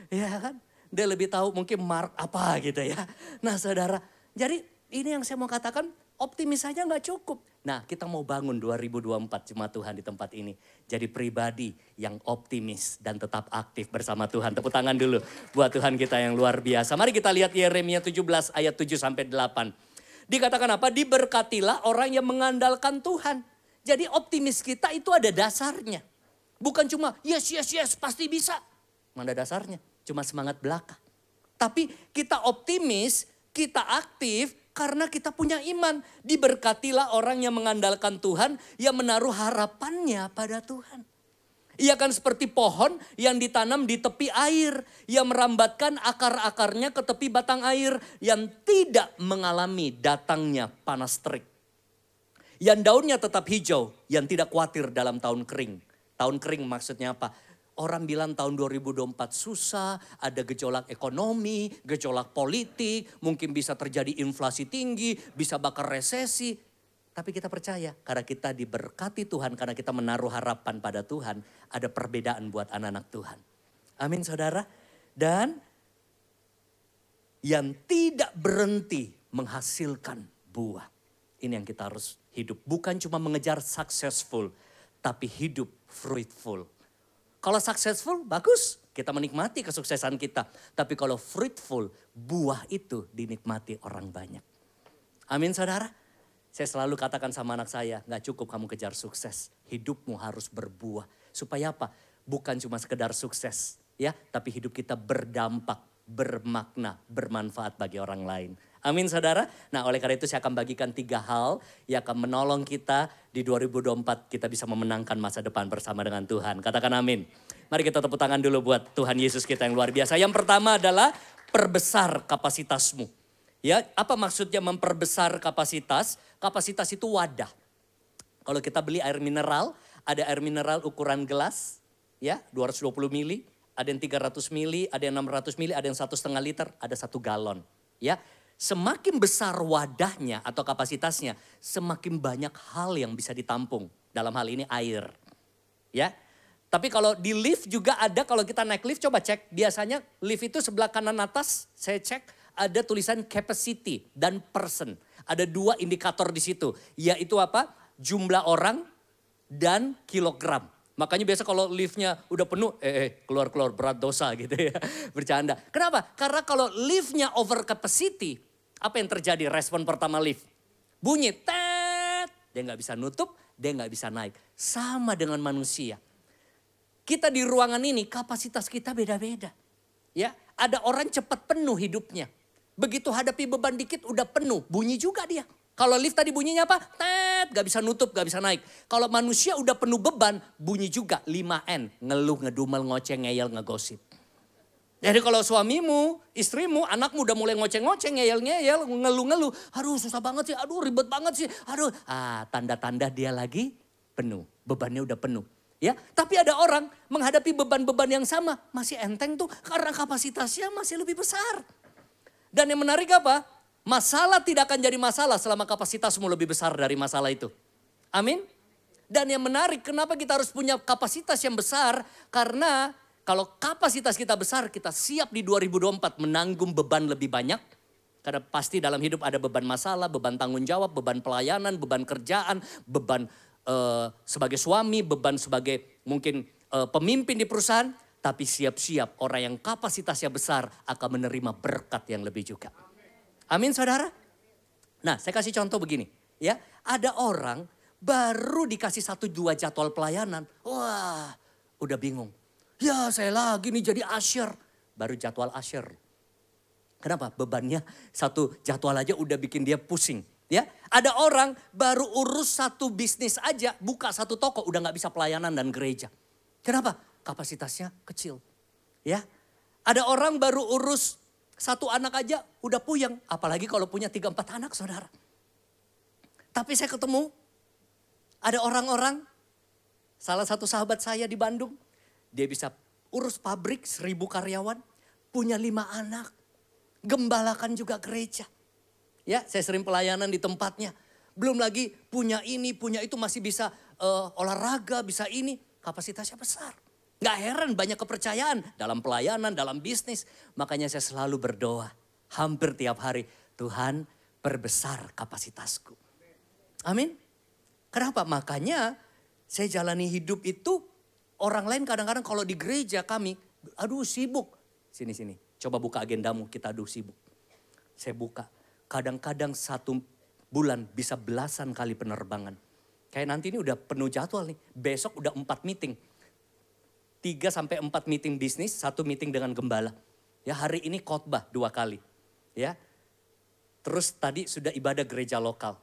Iya kan? Dia lebih tahu mungkin mark apa gitu ya. Nah saudara, jadi ini yang saya mau katakan optimis saja gak cukup. Nah kita mau bangun 2024 jemaat Tuhan di tempat ini. Jadi pribadi yang optimis dan tetap aktif bersama Tuhan. Tepuk tangan dulu buat Tuhan kita yang luar biasa. Mari kita lihat Yeremia 17 ayat 7 sampai 8. Dikatakan apa? Diberkatilah orang yang mengandalkan Tuhan. Jadi optimis kita itu ada dasarnya. Bukan cuma yes, yes, yes pasti bisa. Mana dasarnya? Cuma semangat belaka. Tapi kita optimis, kita aktif. Karena kita punya iman. Diberkatilah orang yang mengandalkan Tuhan. Yang menaruh harapannya pada Tuhan. Ia kan seperti pohon yang ditanam di tepi air. Yang merambatkan akar-akarnya ke tepi batang air. Yang tidak mengalami datangnya panas terik. Yang daunnya tetap hijau. Yang tidak khawatir dalam tahun kering. Tahun kering maksudnya apa? Orang bilang tahun 2024 susah, ada gejolak ekonomi, gejolak politik, mungkin bisa terjadi inflasi tinggi, bisa bakal resesi. Tapi kita percaya karena kita diberkati Tuhan, karena kita menaruh harapan pada Tuhan, ada perbedaan buat anak-anak Tuhan. Amin saudara. Dan yang tidak berhenti menghasilkan buah. Ini yang kita harus hidup. Bukan cuma mengejar successful, tapi hidup fruitful. Kalau successful, bagus. Kita menikmati kesuksesan kita. Tapi kalau fruitful, buah itu dinikmati orang banyak. Amin saudara. Saya selalu katakan sama anak saya, gak cukup kamu kejar sukses. Hidupmu harus berbuah. Supaya apa? Bukan cuma sekedar sukses. Ya, tapi hidup kita berdampak, bermakna, bermanfaat bagi orang lain. Amin saudara. Nah oleh karena itu saya akan bagikan 3 hal yang akan menolong kita di 2024 kita bisa memenangkan masa depan bersama dengan Tuhan. Katakan amin. Mari kita tepuk tangan dulu buat Tuhan Yesus kita yang luar biasa. Yang pertama adalah perbesar kapasitasmu. Ya, apa maksudnya memperbesar kapasitas? Kapasitas itu wadah. Kalau kita beli air mineral, ada air mineral ukuran gelas, ya 220 mili, ada yang 300 mili, ada yang 600 mili, ada yang 1,5 liter, ada 1 galon. Ya, semakin besar wadahnya atau kapasitasnya, semakin banyak hal yang bisa ditampung. Dalam hal ini air. Ya, tapi kalau di lift juga ada, kalau kita naik lift coba cek. Biasanya lift itu sebelah kanan atas, saya cek ada tulisan capacity dan person. Ada 2 indikator di situ, yaitu apa? Jumlah orang dan kilogram. Makanya biasa kalau liftnya udah penuh, keluar berat dosa gitu ya. Bercanda. Kenapa? Karena kalau liftnya over capacity, apa yang terjadi respon pertama lift? Bunyi, tet, dia nggak bisa nutup, dia nggak bisa naik. Sama dengan manusia. Kita di ruangan ini kapasitas kita beda-beda. Ya, ada orang cepat penuh hidupnya. Begitu hadapi beban dikit udah penuh, bunyi juga dia. Kalau lift tadi bunyinya apa? Tet, gak bisa nutup, gak bisa naik. Kalau manusia udah penuh beban, bunyi juga 5N. Ngeluh, ngedumel, ngoceh, ngeyel, ngegosip. Jadi kalau suamimu, istrimu, anakmu udah mulai ngoceh-ngoceh, ngeyel-ngeyel, ngeluh-ngeluh. Aduh susah banget sih, aduh ribet banget sih. Aduh, tanda-tanda dia lagi penuh, bebannya udah penuh. Ya, tapi ada orang menghadapi beban-beban yang sama, masih enteng tuh karena kapasitasnya masih lebih besar. Dan yang menarik apa? Masalah tidak akan jadi masalah selama kapasitasmu lebih besar dari masalah itu. Amin. Dan yang menarik kenapa kita harus punya kapasitas yang besar? Karena kalau kapasitas kita besar kita siap di 2024 menanggung beban lebih banyak. Karena pasti dalam hidup ada beban masalah, beban tanggung jawab, beban pelayanan, beban kerjaan, beban sebagai suami, beban sebagai mungkin pemimpin di perusahaan. Tapi siap-siap orang yang kapasitasnya besar akan menerima berkat yang lebih juga. Amin saudara. Nah saya kasih contoh begini. Ya, ada orang baru dikasih 1-2 jadwal pelayanan. Wah udah bingung. Ya saya lagi nih jadi usher. Baru jadwal usher. Kenapa? Bebannya 1 jadwal aja udah bikin dia pusing. Ya, ada orang baru urus 1 bisnis aja. Buka 1 toko udah gak bisa pelayanan dan gereja. Kenapa? Kapasitasnya kecil. Ya, ada orang baru urus 1 anak aja udah puyeng. Apalagi kalau punya 3-4 anak saudara. Tapi saya ketemu ada orang-orang, salah satu sahabat saya di Bandung. Dia bisa urus pabrik 1000 karyawan, punya 5 anak. Gembalakan juga gereja. Ya, saya sering pelayanan di tempatnya. Belum lagi punya ini, punya itu masih bisa olahraga, bisa ini. Kapasitasnya besar. Gak heran banyak kepercayaan dalam pelayanan, dalam bisnis. Makanya saya selalu berdoa hampir tiap hari. Tuhan perbesar kapasitasku. Amin. Kenapa? Makanya saya jalani hidup itu orang lain kadang-kadang kalau di gereja kami. Aduh sibuk. Sini. Coba buka agendamu kita aduh sibuk. Saya buka. Kadang-kadang 1 bulan bisa belasan kali penerbangan. Kayak nanti ini udah penuh jadwal nih. Besok udah 4 meeting. 3-4 meeting bisnis, 1 meeting dengan gembala. Ya hari ini khotbah 2 kali. Ya. Terus tadi sudah ibadah gereja lokal.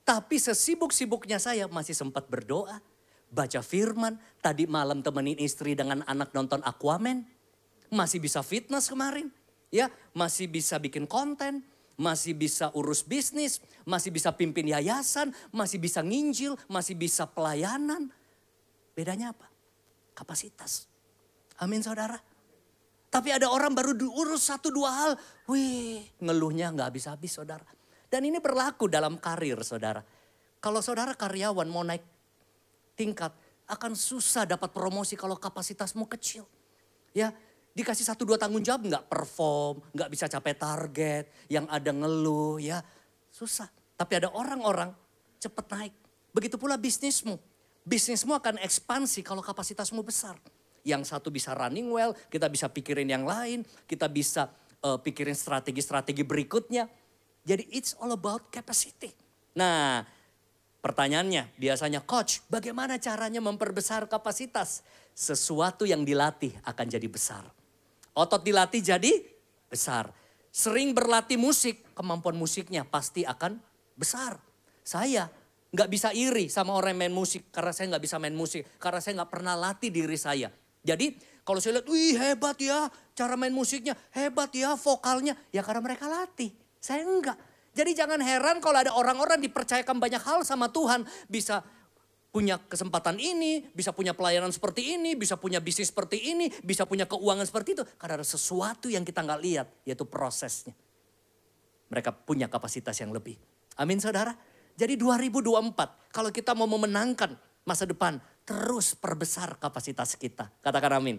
Tapi sesibuk-sibuknya saya masih sempat berdoa. Baca firman. Tadi malam temenin istri dengan anak nonton Aquaman. Masih bisa fitness kemarin. Ya, masih bisa bikin konten. Masih bisa urus bisnis. Masih bisa pimpin yayasan. Masih bisa nginjil. Masih bisa pelayanan. Bedanya apa? Kapasitas. Amin saudara. Tapi ada orang baru diurus 1-2 hal. Wih, ngeluhnya gak habis-habis saudara. Dan ini berlaku dalam karir saudara. Kalau saudara karyawan mau naik tingkat, akan susah dapat promosi kalau kapasitasmu kecil. Ya, dikasih 1-2 tanggung jawab gak perform, gak bisa capai target, yang ada ngeluh ya. Susah. Tapi ada orang-orang cepat naik. Begitu pula bisnismu. Bisnismu akan ekspansi kalau kapasitasmu besar. Yang satu bisa running well, kita bisa pikirin yang lain, kita bisa pikirin strategi-strategi berikutnya. Jadi it's all about capacity. Nah, pertanyaannya biasanya, coach, bagaimana caranya memperbesar kapasitas? Sesuatu yang dilatih akan jadi besar. Otot dilatih jadi besar. Sering berlatih musik, kemampuan musiknya pasti akan besar. Saya nggak bisa iri sama orang yang main musik karena saya nggak bisa main musik. Karena saya nggak pernah latih diri saya. Jadi kalau saya lihat, wih hebat ya cara main musiknya, hebat ya vokalnya. Ya karena mereka latih, saya enggak. Jadi jangan heran kalau ada orang-orang dipercayakan banyak hal sama Tuhan. Bisa punya kesempatan ini, bisa punya pelayanan seperti ini, bisa punya bisnis seperti ini, bisa punya keuangan seperti itu. Karena ada sesuatu yang kita nggak lihat, yaitu prosesnya. Mereka punya kapasitas yang lebih. Amin saudara. Jadi 2024, kalau kita mau memenangkan masa depan, terus perbesar kapasitas kita. Katakan amin.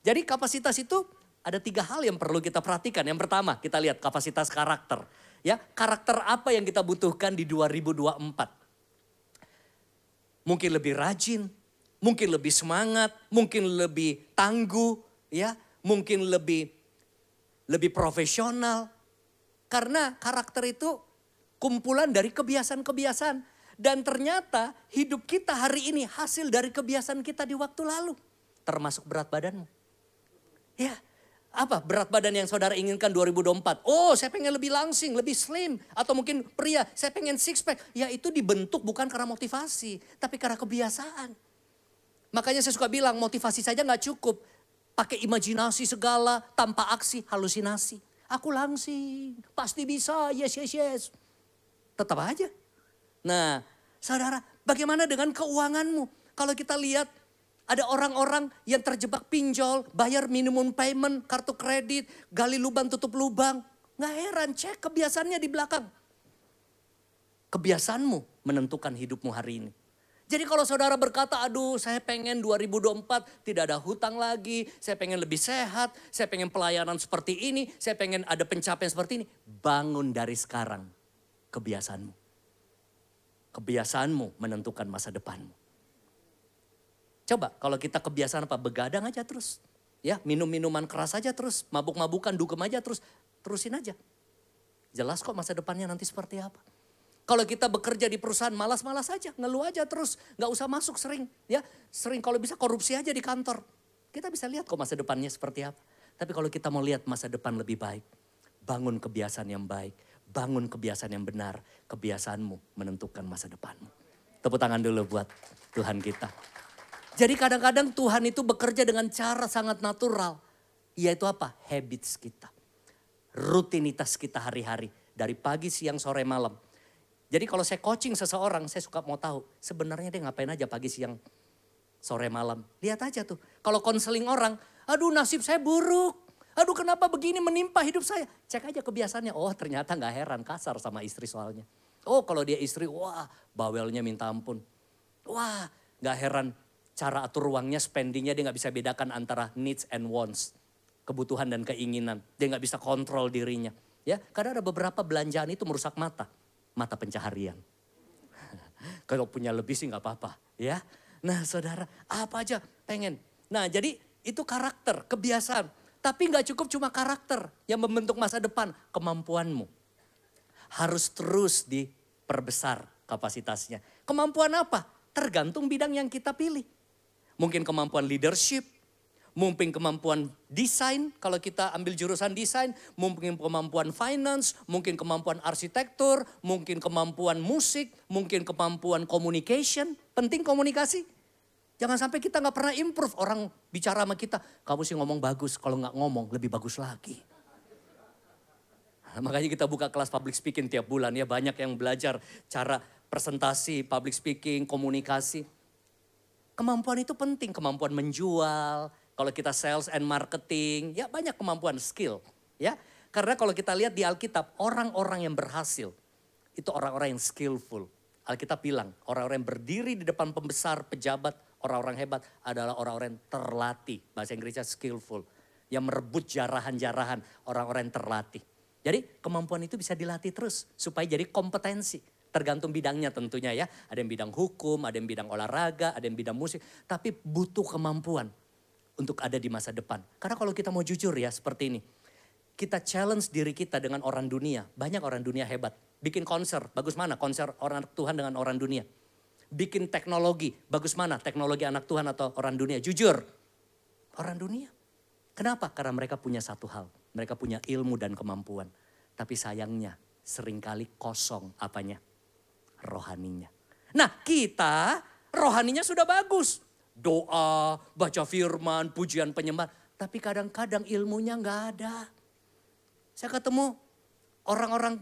Jadi kapasitas itu ada 3 hal yang perlu kita perhatikan. Yang pertama kita lihat kapasitas karakter. Ya, karakter apa yang kita butuhkan di 2024? Mungkin lebih rajin, mungkin lebih semangat, mungkin lebih tangguh, ya, mungkin lebih profesional. Karena karakter itu kumpulan dari kebiasaan-kebiasaan. Dan ternyata hidup kita hari ini hasil dari kebiasaan kita di waktu lalu. Termasuk berat badanmu. Ya, apa berat badan yang saudara inginkan 2024? Oh, saya pengen lebih langsing, lebih slim. Atau mungkin pria, saya pengen six pack. Ya itu dibentuk bukan karena motivasi, tapi karena kebiasaan. Makanya saya suka bilang motivasi saja gak cukup. Pakai imajinasi segala, tanpa aksi, halusinasi. Aku langsing, pasti bisa, yes, yes, yes. Tetap aja. Nah, saudara, bagaimana dengan keuanganmu? Kalau kita lihat ada orang-orang yang terjebak pinjol, bayar minimum payment, kartu kredit, gali lubang tutup lubang. Nggak heran, cek kebiasaannya di belakang. Kebiasaanmu menentukan hidupmu hari ini. Jadi kalau saudara berkata, aduh saya pengen 2024 tidak ada hutang lagi, saya pengen lebih sehat, saya pengen pelayanan seperti ini, saya pengen ada pencapaian seperti ini. Bangun dari sekarang kebiasaanmu. Kebiasaanmu menentukan masa depanmu. Coba kalau kita kebiasaan apa? Begadang aja terus. Ya, minum-minuman keras aja terus. Mabuk-mabukan, dugem aja terus. Terusin aja. Jelas kok masa depannya nanti seperti apa. Kalau kita bekerja di perusahaan malas-malas aja. Ngeluh aja terus. Gak usah masuk sering. Ya, sering kalau bisa korupsi aja di kantor. Kita bisa lihat kok masa depannya seperti apa. Tapi kalau kita mau lihat masa depan lebih baik. Bangun kebiasaan yang baik. Bangun kebiasaan yang benar. Kebiasaanmu menentukan masa depanmu. Tepuk tangan dulu buat Tuhan kita. Jadi kadang-kadang Tuhan itu bekerja dengan cara sangat natural. Yaitu apa? Habits kita. Rutinitas kita hari-hari. Dari pagi, siang, sore, malam. Jadi kalau saya coaching seseorang, saya suka mau tahu. Sebenarnya dia ngapain aja pagi, siang, sore, malam. Lihat aja tuh. Kalau konseling orang, aduh nasib saya buruk. Aduh kenapa begini menimpa hidup saya. Cek aja kebiasaannya. Oh ternyata gak heran kasar sama istri soalnya. Oh kalau dia istri, wah bawelnya minta ampun. Wah gak heran cara atur uangnya, spendingnya dia gak bisa bedakan antara needs and wants. Kebutuhan dan keinginan. Dia gak bisa kontrol dirinya. Ya, karena ada beberapa belanjaan itu merusak mata. Mata pencaharian. Kalau punya lebih sih gak apa-apa. Ya. Nah saudara apa aja pengen. Nah jadi itu karakter, kebiasaan. Tapi gak cukup cuma karakter yang membentuk masa depan. Kemampuanmu harus terus diperbesar kapasitasnya. Kemampuan apa? Tergantung bidang yang kita pilih. Mungkin kemampuan leadership, mungkin kemampuan desain kalau kita ambil jurusan desain, mungkin kemampuan finance, mungkin kemampuan arsitektur, mungkin kemampuan musik, mungkin kemampuan communication. Penting komunikasi. Jangan sampai kita gak pernah improve. Orang bicara sama kita, kamu sih ngomong bagus. Kalau gak ngomong lebih bagus lagi. Nah, makanya kita buka kelas public speaking tiap bulan ya. Banyak yang belajar cara presentasi, public speaking, komunikasi. Kemampuan itu penting. Kemampuan menjual. Kalau kita sales and marketing. Ya banyak kemampuan skill. Ya, karena kalau kita lihat di Alkitab, orang-orang yang berhasil. Itu orang-orang yang skillful. Alkitab bilang, orang-orang yang berdiri di depan pembesar, pejabat, orang-orang hebat adalah orang-orang yang terlatih. Bahasa Inggrisnya skillful. Yang merebut jarahan-jarahan orang-orang yang terlatih. Jadi kemampuan itu bisa dilatih terus supaya jadi kompetensi. Tergantung bidangnya tentunya ya. Ada yang bidang hukum, ada yang bidang olahraga, ada yang bidang musik. Tapi butuh kemampuan untuk ada di masa depan. Karena kalau kita mau jujur ya seperti ini. Kita challenge diri kita dengan orang dunia. Banyak orang dunia hebat. Bikin konser, bagus mana konser orang Tuhan dengan orang dunia. Bikin teknologi, bagus mana teknologi anak Tuhan atau orang dunia. Jujur, orang dunia. Kenapa? Karena mereka punya satu hal. Mereka punya ilmu dan kemampuan. Tapi sayangnya seringkali kosong apanya? Rohaninya. Nah kita rohaninya sudah bagus. Doa, baca firman, pujian penyembahan. Tapi kadang-kadang ilmunya nggak ada. Saya ketemu orang-orang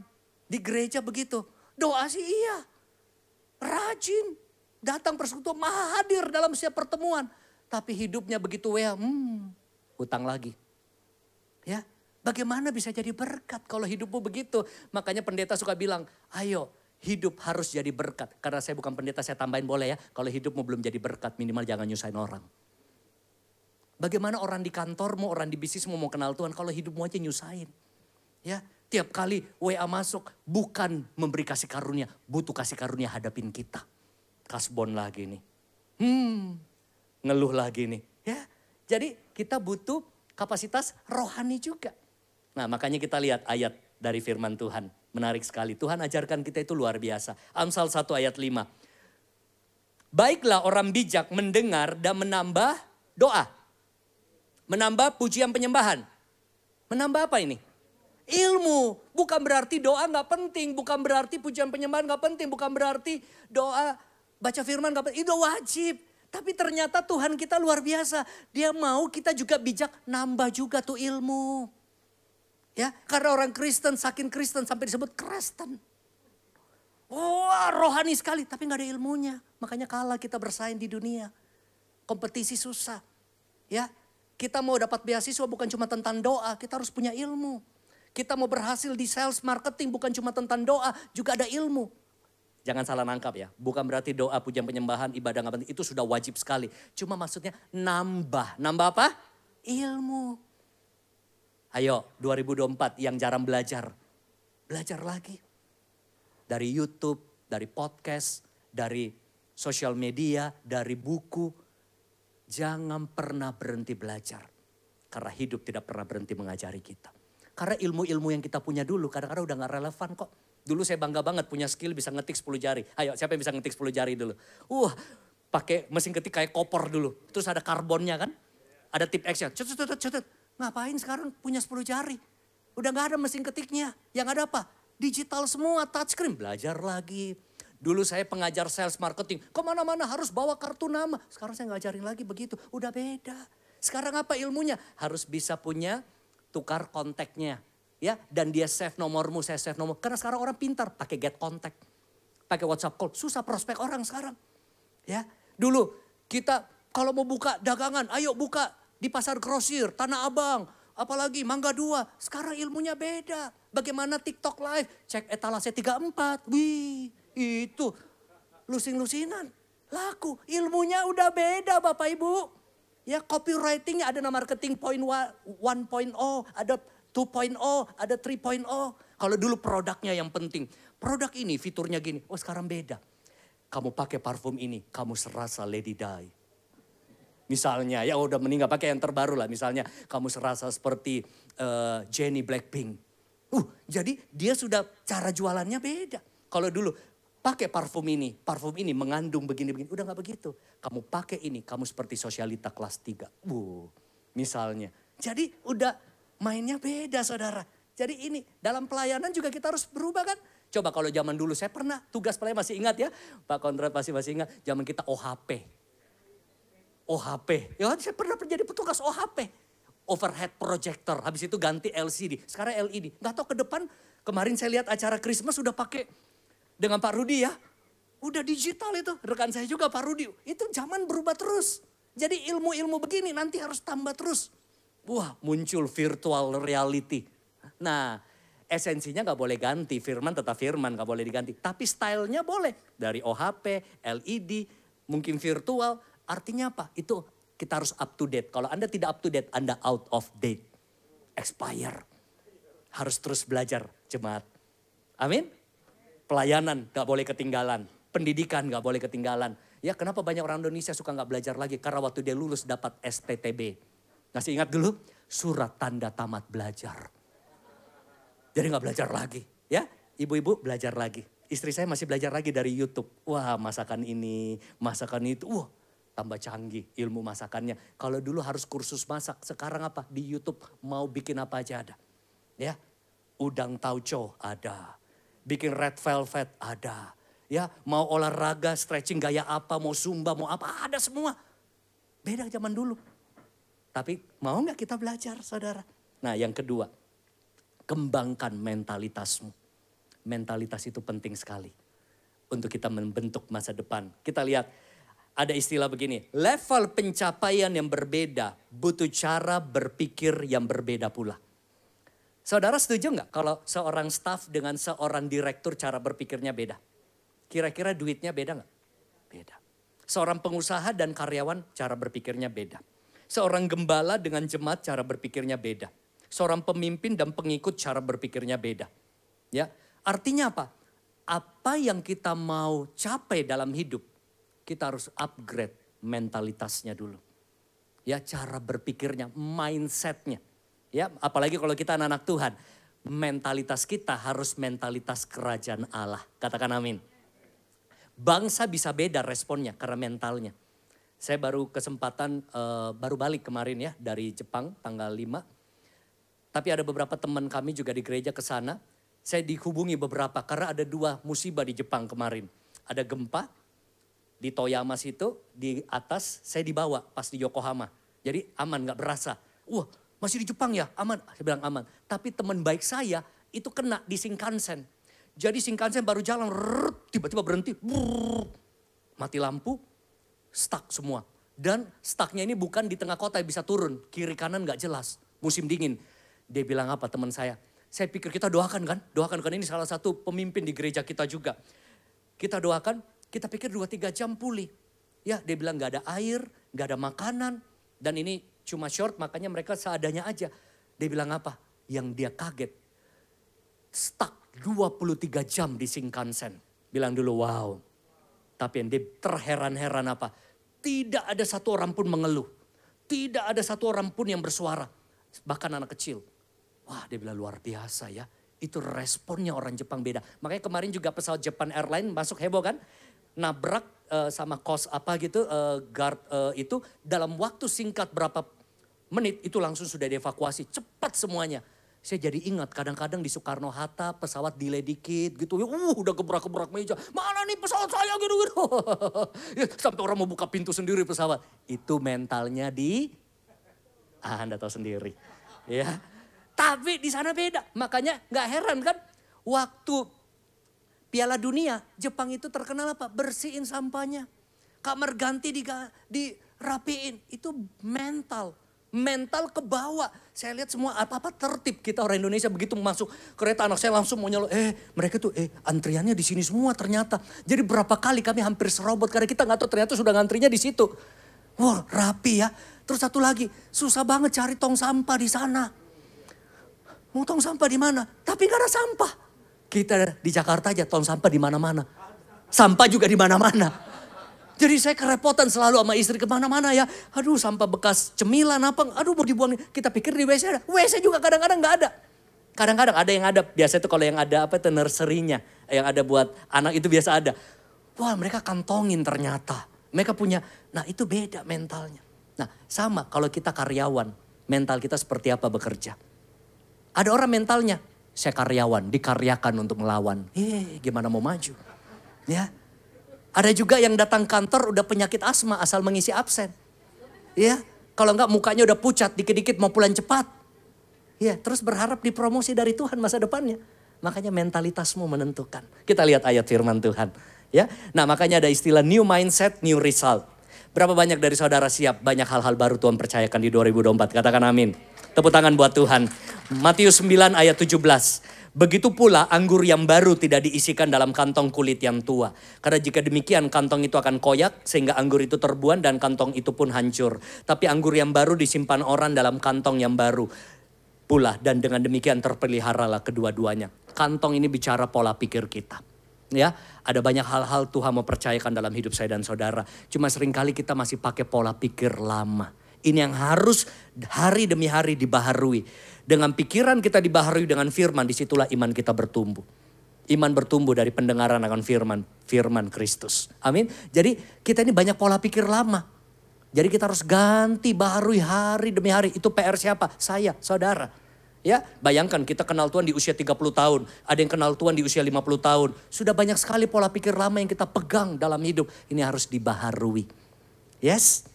di gereja begitu. Doa sih iya. Rajin. Datang persekutuan, maha hadir dalam setiap pertemuan. Tapi hidupnya begitu utang lagi. Ya, bagaimana bisa jadi berkat kalau hidupmu begitu? Makanya pendeta suka bilang, ayo hidup harus jadi berkat. Karena saya bukan pendeta, saya tambahin boleh ya. Kalau hidupmu belum jadi berkat, minimal jangan nyusahin orang. Bagaimana orang di kantormu, orang di bisnismu mau kenal Tuhan kalau hidupmu aja nyusahin. Ya, tiap kali WA masuk bukan memberi kasih karunia, butuh kasih karunia hadapin kita. Kasbon lagi nih. Ngeluh lagi nih. Ya, jadi kita butuh kapasitas rohani juga. Nah, makanya kita lihat ayat dari firman Tuhan. Menarik sekali. Tuhan ajarkan kita itu luar biasa. Amsal 1 ayat 5. Baiklah orang bijak mendengar dan menambah doa. Menambah pujian penyembahan. Menambah apa ini? Ilmu. Bukan berarti doa gak penting. Bukan berarti pujian penyembahan gak penting. Bukan berarti doa baca firman gak penting. Itu wajib. Tapi ternyata Tuhan kita luar biasa. Dia mau kita juga bijak nambah juga tuh ilmu. Ya, karena orang Kristen, saking Kristen sampai disebut Kristen. Wah, rohani sekali tapi gak ada ilmunya. Makanya kalah kita bersaing di dunia. Kompetisi susah. Ya, kita mau dapat beasiswa bukan cuma tentang doa, kita harus punya ilmu. Kita mau berhasil di sales marketing bukan cuma tentang doa, juga ada ilmu. Jangan salah nangkap ya. Bukan berarti doa, pujian penyembahan, ibadah gak penting. Itu sudah wajib sekali. Cuma maksudnya nambah. Nambah apa? Ilmu. Ayo 2024 yang jarang belajar. Belajar lagi. Dari YouTube, dari podcast, dari sosial media, dari buku. Jangan pernah berhenti belajar. Karena hidup tidak pernah berhenti mengajari kita. Karena ilmu-ilmu yang kita punya dulu kadang-kadang udah gak relevan kok. Dulu saya bangga banget punya skill bisa ngetik 10 jari. Ayo siapa yang bisa ngetik 10 jari dulu? Pakai mesin ketik kayak kopor dulu. Terus ada karbonnya kan? Ada tip Excel. Cet. Ngapain sekarang punya 10 jari? Udah gak ada mesin ketiknya. Yang ada apa? Digital semua, touchscreen. Belajar lagi. Dulu saya pengajar sales marketing. Kemana-mana harus bawa kartu nama. Sekarang saya ngajarin lagi begitu. Udah beda. Sekarang apa ilmunya? Harus bisa punya tukar kontaknya. Ya, dan dia save nomormu, saya save nomor. Karena sekarang orang pintar pakai get contact. Pakai WhatsApp call. Susah prospek orang sekarang. Ya, dulu kita kalau mau buka dagangan, ayo buka di pasar grosir, Tanah Abang, apalagi Mangga 2. Sekarang ilmunya beda. Bagaimana TikTok live, cek etalase 34. Wih, itu lusing-lusinan. Laku, ilmunya udah beda Bapak Ibu. Ya, copywritingnya ada nama marketing point 1.0, ada 2.0, ada 3.0. Kalau dulu produknya yang penting. Produk ini fiturnya gini, sekarang beda. Kamu pakai parfum ini, kamu serasa Lady Di. Misalnya, ya udah meninggal pakai yang terbaru lah. Misalnya kamu serasa seperti Jennie Blackpink. Jadi dia sudah cara jualannya beda. Kalau dulu pakai parfum ini mengandung begini-begini. Udah gak begitu. Kamu pakai ini, kamu seperti sosialita kelas 3. Misalnya. Jadi udah mainnya beda saudara. Jadi ini dalam pelayanan juga kita harus berubah kan. Coba kalau zaman dulu saya pernah tugas pelayanan masih ingat ya. Pak Konrad pasti masih ingat. Zaman kita OHP. Ya saya pernah jadi petugas OHP. Overhead projector. Habis itu ganti LCD. Sekarang LED. Gak tahu ke depan. Kemarin saya lihat acara Christmas sudah pakai. Dengan Pak Rudi ya. Udah digital itu. Rekan saya juga Pak Rudi. Itu zaman berubah terus. Jadi ilmu-ilmu begini nanti harus tambah terus. Muncul virtual reality. Nah esensinya gak boleh ganti. Firman tetap firman gak boleh diganti. Tapi stylenya boleh. Dari OHP, LED, mungkin virtual. Artinya apa? Itu kita harus up to date. Kalau Anda tidak up to date, Anda out of date. Expire. Harus terus belajar, jemaat. Amin. Pelayanan gak boleh ketinggalan. Pendidikan gak boleh ketinggalan. Ya kenapa banyak orang Indonesia suka gak belajar lagi? Karena waktu dia lulus dapat STTB. Masih ingat dulu? Surat tanda tamat belajar. Jadi gak belajar lagi. Ya, ibu-ibu belajar lagi. Istri saya masih belajar lagi dari YouTube. Wah, masakan ini, masakan itu. Wah, tambah canggih ilmu masakannya. Kalau dulu harus kursus masak, sekarang apa? Di YouTube mau bikin apa aja ada. Ya, udang tauco ada. Bikin red velvet ada. Ya, mau olahraga, stretching gaya apa, mau zumba, mau apa, ada semua. Beda zaman dulu. Tapi mau gak kita belajar, saudara? Nah, yang kedua, kembangkan mentalitasmu. Mentalitas itu penting sekali untuk kita membentuk masa depan. Kita lihat ada istilah begini, level pencapaian yang berbeda butuh cara berpikir yang berbeda pula. Saudara setuju nggak kalau seorang staf dengan seorang direktur cara berpikirnya beda? Kira-kira duitnya beda nggak? Beda. Seorang pengusaha dan karyawan cara berpikirnya beda. Seorang gembala dengan jemaat cara berpikirnya beda. Seorang pemimpin dan pengikut cara berpikirnya beda. Ya. Artinya apa? Apa yang kita mau capai dalam hidup, kita harus upgrade mentalitasnya dulu. Ya, cara berpikirnya, mindsetnya. Ya, apalagi kalau kita anak-anak Tuhan, mentalitas kita harus mentalitas kerajaan Allah. Katakan amin. Bangsa bisa beda responnya karena mentalnya. Saya baru kesempatan, baru balik kemarin ya dari Jepang tanggal 5. Tapi ada beberapa teman kami juga di gereja ke sana. Saya dihubungi beberapa karena ada 2 musibah di Jepang kemarin. Ada gempa di Toyama situ, di atas saya dibawa pas di Yokohama. Jadi aman gak berasa. Wah masih di Jepang ya aman, saya bilang aman. Tapi teman baik saya itu kena di Shinkansen. Jadi Shinkansen baru jalan, tiba-tiba berhenti, mati lampu, stuck semua. Dan stucknya ini bukan di tengah kota bisa turun, kiri kanan gak jelas, musim dingin. Dia bilang apa teman saya? Saya pikir kita doakan kan ini salah satu pemimpin di gereja kita juga. Kita doakan, kita pikir 2-3 jam pulih. Ya dia bilang gak ada air, gak ada makanan. Dan ini cuma short makanya mereka seadanya aja. Dia bilang apa? Yang dia kaget. Stuck 23 jam di Shinkansen. Bilang dulu wow. Tapi yang dia terheran-heran apa? Tidak ada satu orang pun mengeluh. Tidak ada satu orang pun yang bersuara. Bahkan anak kecil. Wah dia bilang luar biasa ya. Itu responnya orang Jepang beda. Makanya kemarin juga pesawat Japan Airlines masuk heboh kan. Nabrak sama kos apa gitu. Guard itu dalam waktu singkat berapa menit itu langsung sudah dievakuasi. Cepat semuanya. Saya jadi ingat kadang-kadang di Soekarno-Hatta pesawat delay dikit gitu. Udah gebrak-gebrak meja. Mana nih pesawat saya gitu-gitu. Sampai orang mau buka pintu sendiri pesawat. Itu mentalnya di Anda tahu sendiri. Ya. Tapi di sana beda. Makanya gak heran kan. Waktu Piala Dunia Jepang itu terkenal apa? Bersihin sampahnya. Kamar ganti dirapiin. Itu mental. Mental ke bawah. Saya lihat semua apa-apa tertib. Kita orang Indonesia begitu masuk kereta anak saya langsung mau nyelok. Mereka tuh antriannya di sini semua ternyata. Jadi berapa kali kami hampir serobot. Karena kita gak tahu ternyata sudah ngantrinya di situ. Wah rapi ya. Terus satu lagi. Susah banget cari tong sampah di sana. Mau tong sampah di mana? Tapi gak ada sampah. Kita di Jakarta aja tong sampah di mana-mana. Sampah juga di mana-mana. Jadi saya kerepotan selalu sama istri kemana-mana ya. Aduh sampah bekas cemilan apa. Aduh mau dibuang. Kita pikir di WC ada. WC juga kadang-kadang gak ada. Kadang-kadang ada yang ada. Biasa itu kalau yang ada apa itu nursery-nya. Yang ada buat anak itu biasa ada. Wah mereka kantongin ternyata. Mereka punya. Nah itu beda mentalnya. Nah sama kalau kita karyawan. Mental kita seperti apa bekerja. Ada orang mentalnya, saya karyawan, dikaryakan untuk melawan. Gimana mau maju? Ya. Ada juga yang datang kantor udah penyakit asma asal mengisi absen. Ya. Kalau enggak mukanya udah pucat, dikit-dikit mau pulang cepat. Ya, terus berharap dipromosi dari Tuhan masa depannya. Makanya mentalitasmu menentukan. Kita lihat ayat firman Tuhan. Ya. Nah, makanya ada istilah new mindset, new result. Berapa banyak dari saudara siap banyak hal-hal baru Tuhan percayakan di 2024? Katakan amin. Tepuk tangan buat Tuhan. Matius 9 ayat 17. Begitu pula anggur yang baru tidak diisikan dalam kantong kulit yang tua. Karena jika demikian kantong itu akan koyak sehingga anggur itu terbuang dan kantong itu pun hancur. Tapi anggur yang baru disimpan orang dalam kantong yang baru pula. Dan dengan demikian terpeliharalah kedua-duanya. Kantong ini bicara pola pikir kita. Ya, ada banyak hal-hal Tuhan mau percayakan dalam hidup saya dan saudara. Cuma seringkali kita masih pakai pola pikir lama. Ini yang harus hari demi hari dibaharui. Dengan pikiran kita dibaharui dengan firman, disitulah iman kita bertumbuh. Iman bertumbuh dari pendengaran akan firman Kristus. Amin. Jadi kita ini banyak pola pikir lama. Jadi kita harus ganti, baharui hari demi hari. Itu PR siapa? Saya, saudara. Ya, bayangkan kita kenal Tuhan di usia 30 tahun. Ada yang kenal Tuhan di usia 50 tahun. Sudah banyak sekali pola pikir lama yang kita pegang dalam hidup. Ini harus dibaharui. Yes,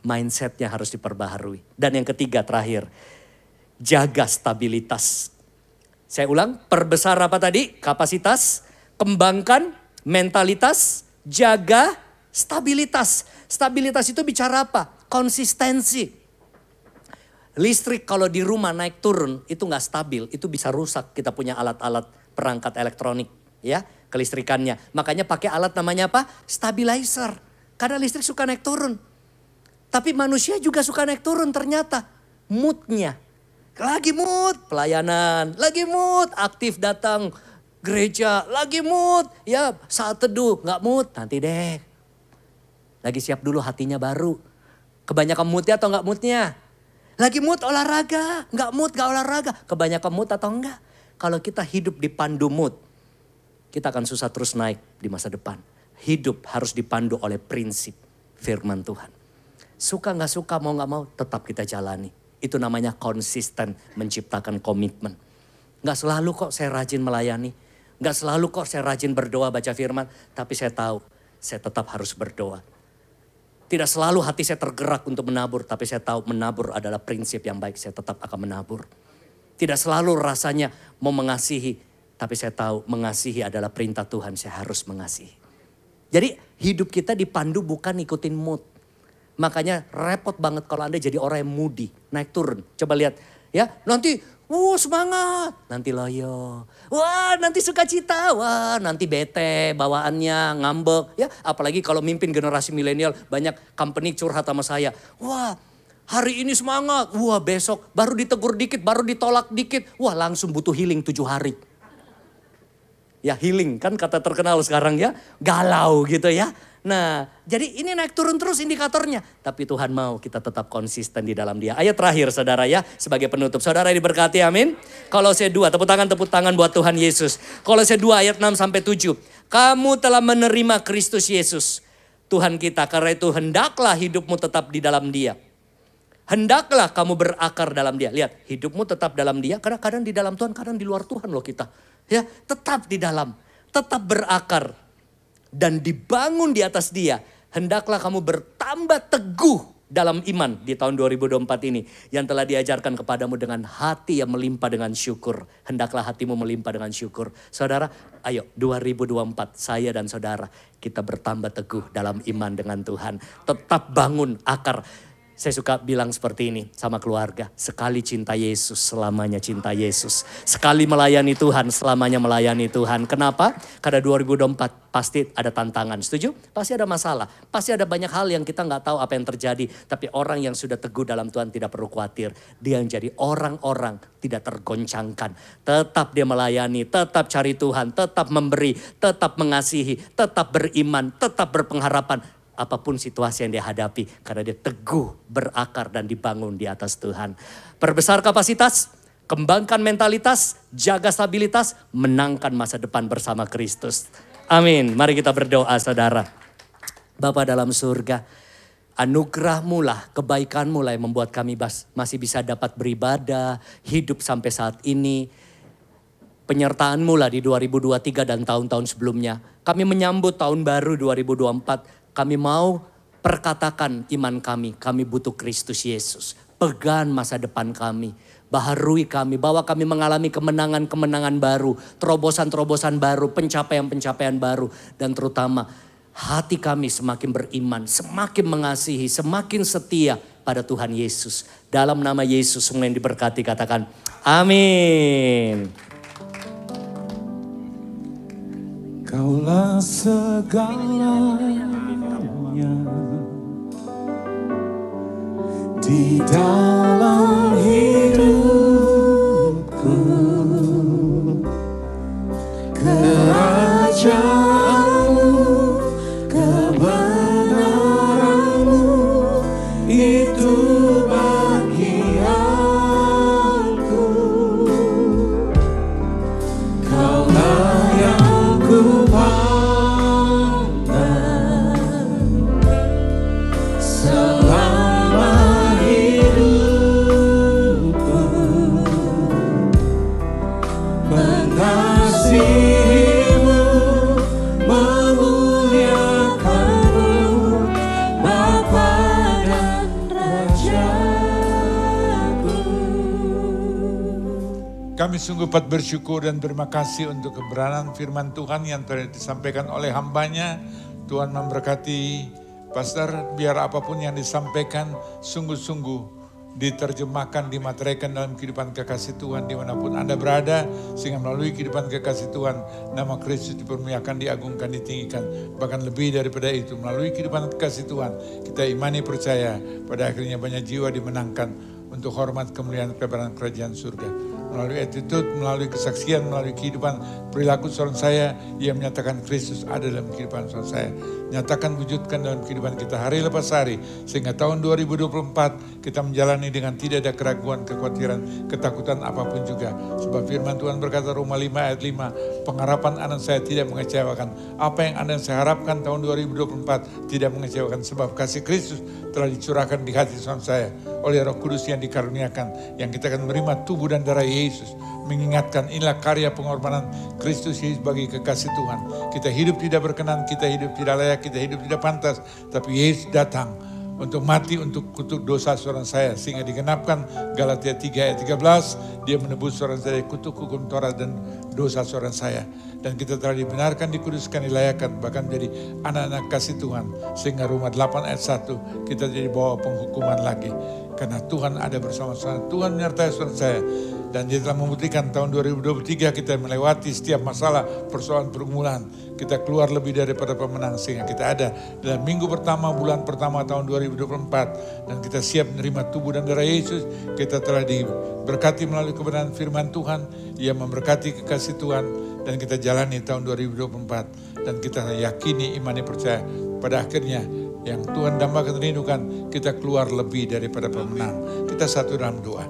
mindsetnya harus diperbaharui. Dan yang ketiga terakhir, jaga stabilitas. Saya ulang, perbesar apa tadi? Kapasitas, kembangkan mentalitas, jaga stabilitas. Stabilitas itu bicara apa? Konsistensi. Listrik kalau di rumah naik turun itu nggak stabil, itu bisa rusak. Kita punya alat-alat perangkat elektronik ya, kelistrikannya. Makanya pakai alat namanya apa? Stabilizer. Karena listrik suka naik turun. Tapi manusia juga suka naik turun ternyata. Moodnya. Lagi mood pelayanan, lagi mood aktif datang gereja, lagi mood ya saat teduh, nggak mood nanti deh. Lagi siap dulu hatinya baru. Kebanyakan moodnya atau nggak moodnya? Lagi mood olahraga, nggak mood nggak olahraga. Kebanyakan mood atau enggak? Kalau kita hidup dipandu mood, kita akan susah terus naik di masa depan. Hidup harus dipandu oleh prinsip firman Tuhan. Suka nggak suka, mau nggak mau, tetap kita jalani. Itu namanya konsisten menciptakan komitmen. Nggak selalu kok saya rajin melayani. Nggak selalu kok saya rajin berdoa baca firman. Tapi saya tahu saya tetap harus berdoa. Tidak selalu hati saya tergerak untuk menabur. Tapi saya tahu menabur adalah prinsip yang baik. Saya tetap akan menabur. Tidak selalu rasanya mau mengasihi. Tapi saya tahu mengasihi adalah perintah Tuhan. Saya harus mengasihi. Jadi hidup kita dipandu bukan ikutin mood. Makanya repot banget kalau Anda jadi orang yang moody. Naik turun. Coba lihat. Ya nanti semangat. Nanti loyo. Wah nanti sukacita. Wah nanti bete bawaannya ngambek. Ya apalagi kalau mimpin generasi milenial. Banyak company curhat sama saya. Wah hari ini semangat. Wah besok baru ditegur dikit. Baru ditolak dikit. Wah langsung butuh healing 7 hari. Ya healing kan kata terkenal sekarang ya. Galau gitu ya. Nah jadi ini naik turun terus indikatornya. Tapi Tuhan mau kita tetap konsisten di dalam dia. Ayat terakhir saudara ya sebagai penutup. Saudara diberkati amin. Kolose 2 tepuk tangan buat Tuhan Yesus. Kolose 2 ayat 6 sampai 7. Kamu telah menerima Kristus Yesus Tuhan kita. Karena itu hendaklah hidupmu tetap di dalam dia. Hendaklah kamu berakar dalam dia. Lihat hidupmu tetap dalam dia. Karena kadang di dalam Tuhan kadang di luar Tuhan loh kita. Ya tetap di dalam. Tetap berakar. Dan dibangun di atas dia. Hendaklah kamu bertambah teguh dalam iman di tahun 2024 ini. Yang telah diajarkan kepadamu dengan hati yang melimpah dengan syukur. Hendaklah hatimu melimpah dengan syukur. Saudara, ayo 2024 saya dan saudara kita bertambah teguh dalam iman dengan Tuhan. Tetap bangun akar. Saya suka bilang seperti ini sama keluarga. Sekali cinta Yesus, selamanya cinta Yesus. Sekali melayani Tuhan, selamanya melayani Tuhan. Kenapa? Karena 2024 pasti ada tantangan. Setuju? Pasti ada masalah. Pasti ada banyak hal yang kita nggak tahu apa yang terjadi. Tapi orang yang sudah teguh dalam Tuhan tidak perlu khawatir. Dia yang jadi orang-orang tidak tergoncangkan. Tetap dia melayani, tetap cari Tuhan, tetap memberi, tetap mengasihi, tetap beriman, tetap berpengharapan. Apapun situasi yang dia hadapi. Karena dia teguh, berakar dan dibangun di atas Tuhan. Perbesar kapasitas, kembangkan mentalitas, jaga stabilitas, menangkan masa depan bersama Kristus. Amin. Mari kita berdoa saudara. Bapa dalam surga, anugerah-Mu lah, kebaikan-Mu lah yang membuat kami masih bisa dapat beribadah, hidup sampai saat ini. Penyertaan-Mu lah di 2023 dan tahun-tahun sebelumnya. Kami menyambut tahun baru 2024. Kami mau perkatakan iman kami butuh Kristus Yesus. Pegang masa depan kami, baharui kami, bahwa kami mengalami kemenangan-kemenangan baru, terobosan-terobosan baru, pencapaian-pencapaian baru. Dan terutama hati kami semakin beriman, semakin mengasihi, semakin setia pada Tuhan Yesus. Dalam nama Yesus semua yang diberkati katakan amin. Kaulah segalanya di dalam hidupku, kerajaan selama hidupku, mengasihimu, memuliakanmu, Bapa dan Rajaku. Kami sungguh patut bersyukur dan berterima kasih untuk kebenaran firman Tuhan yang telah disampaikan oleh hamba-Nya. Tuhan memberkati Pastor, biar apapun yang disampaikan sungguh-sungguh diterjemahkan, dimateraikan dalam kehidupan kekasih Tuhan dimanapun Anda berada, sehingga melalui kehidupan kekasih Tuhan, nama Kristus dipermuliakan, diagungkan, ditinggikan. Bahkan lebih daripada itu, melalui kehidupan kekasih Tuhan, kita imani percaya pada akhirnya banyak jiwa dimenangkan untuk hormat kemuliaan kebenaran kerajaan surga. Melalui attitude, melalui kesaksian, melalui kehidupan perilaku seorang saya yang menyatakan Kristus ada dalam kehidupan seorang saya. Nyatakan, wujudkan dalam kehidupan kita hari lepas hari. Sehingga tahun 2024 kita menjalani dengan tidak ada keraguan, kekhawatiran, ketakutan apapun juga. Sebab firman Tuhan berkata Roma 5 ayat 5, pengharapan anak saya tidak mengecewakan. Apa yang Anda saya harapkan tahun 2024 tidak mengecewakan. Sebab kasih Kristus telah dicurahkan di hati seorang saya oleh Roh Kudus yang dikaruniakan, yang kita akan menerima tubuh dan darah Yesus, mengingatkan inilah karya pengorbanan Kristus Yesus bagi kekasih Tuhan. Kita hidup tidak berkenan, kita hidup tidak layak, kita hidup tidak pantas, tapi Yesus datang untuk mati untuk kutuk dosa seorang saya, sehingga digenapkan Galatia 3 ayat 13, dia menebus seorang saya kutuk hukum Taurat dan dosa seorang saya. Dan kita telah dibenarkan, dikuduskan, dilayakkan, bahkan menjadi anak-anak kasih Tuhan. Sehingga Roma 8 ayat 1, kita jadi bawa penghukuman lagi. Karena Tuhan ada bersama-sama, Tuhan menyertai seorang saya. Dan dia telah membuktikan tahun 2023 kita melewati setiap masalah, persoalan, pergumulan. Kita keluar lebih daripada pemenang, sehingga kita ada dalam minggu pertama, bulan pertama tahun 2024. Dan kita siap menerima tubuh dan darah Yesus. Kita telah diberkati melalui kebenaran firman Tuhan. Ia memberkati kekasih Tuhan. Dan kita jalani tahun 2024. Dan kita yakini, imani, percaya pada akhirnya yang Tuhan dambakan, rindukan, kita keluar lebih daripada pemenang. Kita satu dalam doa.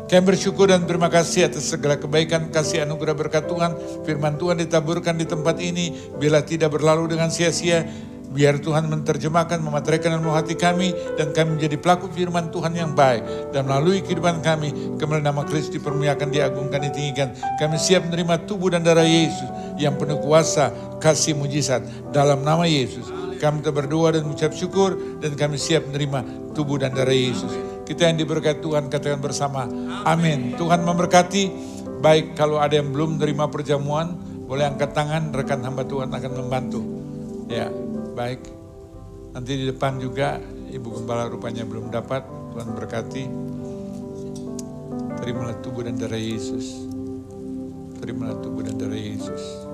Kami bersyukur dan terima kasih atas segala kebaikan, kasih, anugerah, berkat Tuhan. Firman Tuhan ditaburkan di tempat ini, bila tidak berlalu dengan sia-sia. Biar Tuhan menerjemahkan, memateraikan dalam hati kami, dan kami menjadi pelaku firman Tuhan yang baik. Dan melalui kehidupan kami, kemudian nama Kristus dipermuliakan, diagungkan, ditinggikan. Kami siap menerima tubuh dan darah Yesus yang penuh kuasa, kasih, mujizat. Dalam nama Yesus, kami berdoa dan mengucap syukur, dan kami siap menerima tubuh dan darah Yesus. Kita yang diberkati Tuhan, katakan bersama, amin. Tuhan memberkati. Baik, kalau ada yang belum menerima perjamuan, boleh angkat tangan, rekan hamba Tuhan akan membantu. Ya, baik. Nanti di depan juga, Ibu Gembala rupanya belum dapat. Tuhan berkati. Terimalah tubuh dan darah Yesus. Terimalah tubuh dan darah Yesus.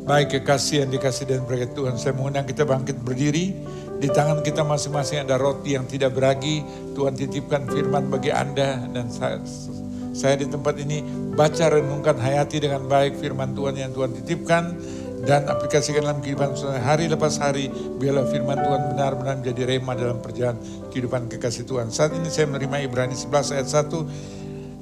Baik, kekasih yang dikasih dan berkat Tuhan, saya mengundang kita bangkit berdiri. Di tangan kita masing-masing ada roti yang tidak beragi. Tuhan titipkan firman bagi Anda, dan saya di tempat ini baca, renungkan, hayati dengan baik firman Tuhan yang Tuhan titipkan, dan aplikasikan dalam kehidupan hari lepas hari. Biarlah firman Tuhan benar-benar menjadi rema dalam perjalanan kehidupan kekasih Tuhan. Saat ini saya menerima Ibrani 11 ayat 1.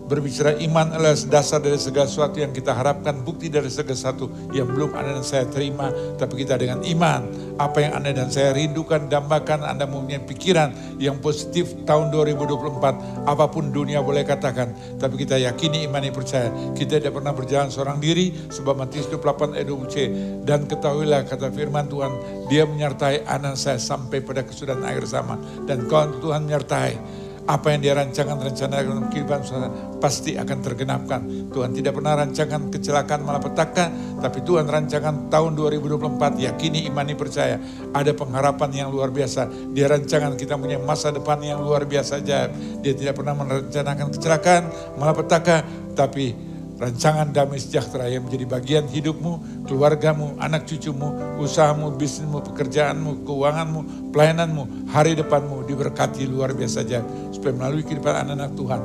Berbicara iman adalah dasar dari segala sesuatu yang kita harapkan, bukti dari segala sesuatu yang belum Anda dan saya terima. Tapi kita dengan iman, apa yang Anda dan saya rindukan, dambakan, Anda mempunyai pikiran yang positif tahun 2024. Apapun dunia boleh katakan, tapi kita yakini, imani, percaya. Kita tidak pernah berjalan seorang diri, sebab Matius 28 ayat 20c. Dan ketahuilah, kata firman Tuhan, Dia menyertai Anda saya sampai pada kesudahan akhir zaman. Dan kalau Tuhan menyertai, apa yang dia rancangkan, rencana dalam kehidupan saudara pasti akan tergenapkan. Tuhan tidak pernah rancangan kecelakaan malapetaka, tapi Tuhan rancangan tahun 2024. Yakini, imani, percaya. Ada pengharapan yang luar biasa. Dia rancangan kita punya masa depan yang luar biasa ajaib. Dia tidak pernah merencanakan kecelakaan, malapetaka, tapi rancangan damai sejahtera yang menjadi bagian hidupmu, keluargamu, anak cucumu, usahamu, bisnismu, pekerjaanmu, keuanganmu, pelayananmu, hari depanmu diberkati luar biasa aja. Supaya melalui kehidupan anak-anak Tuhan,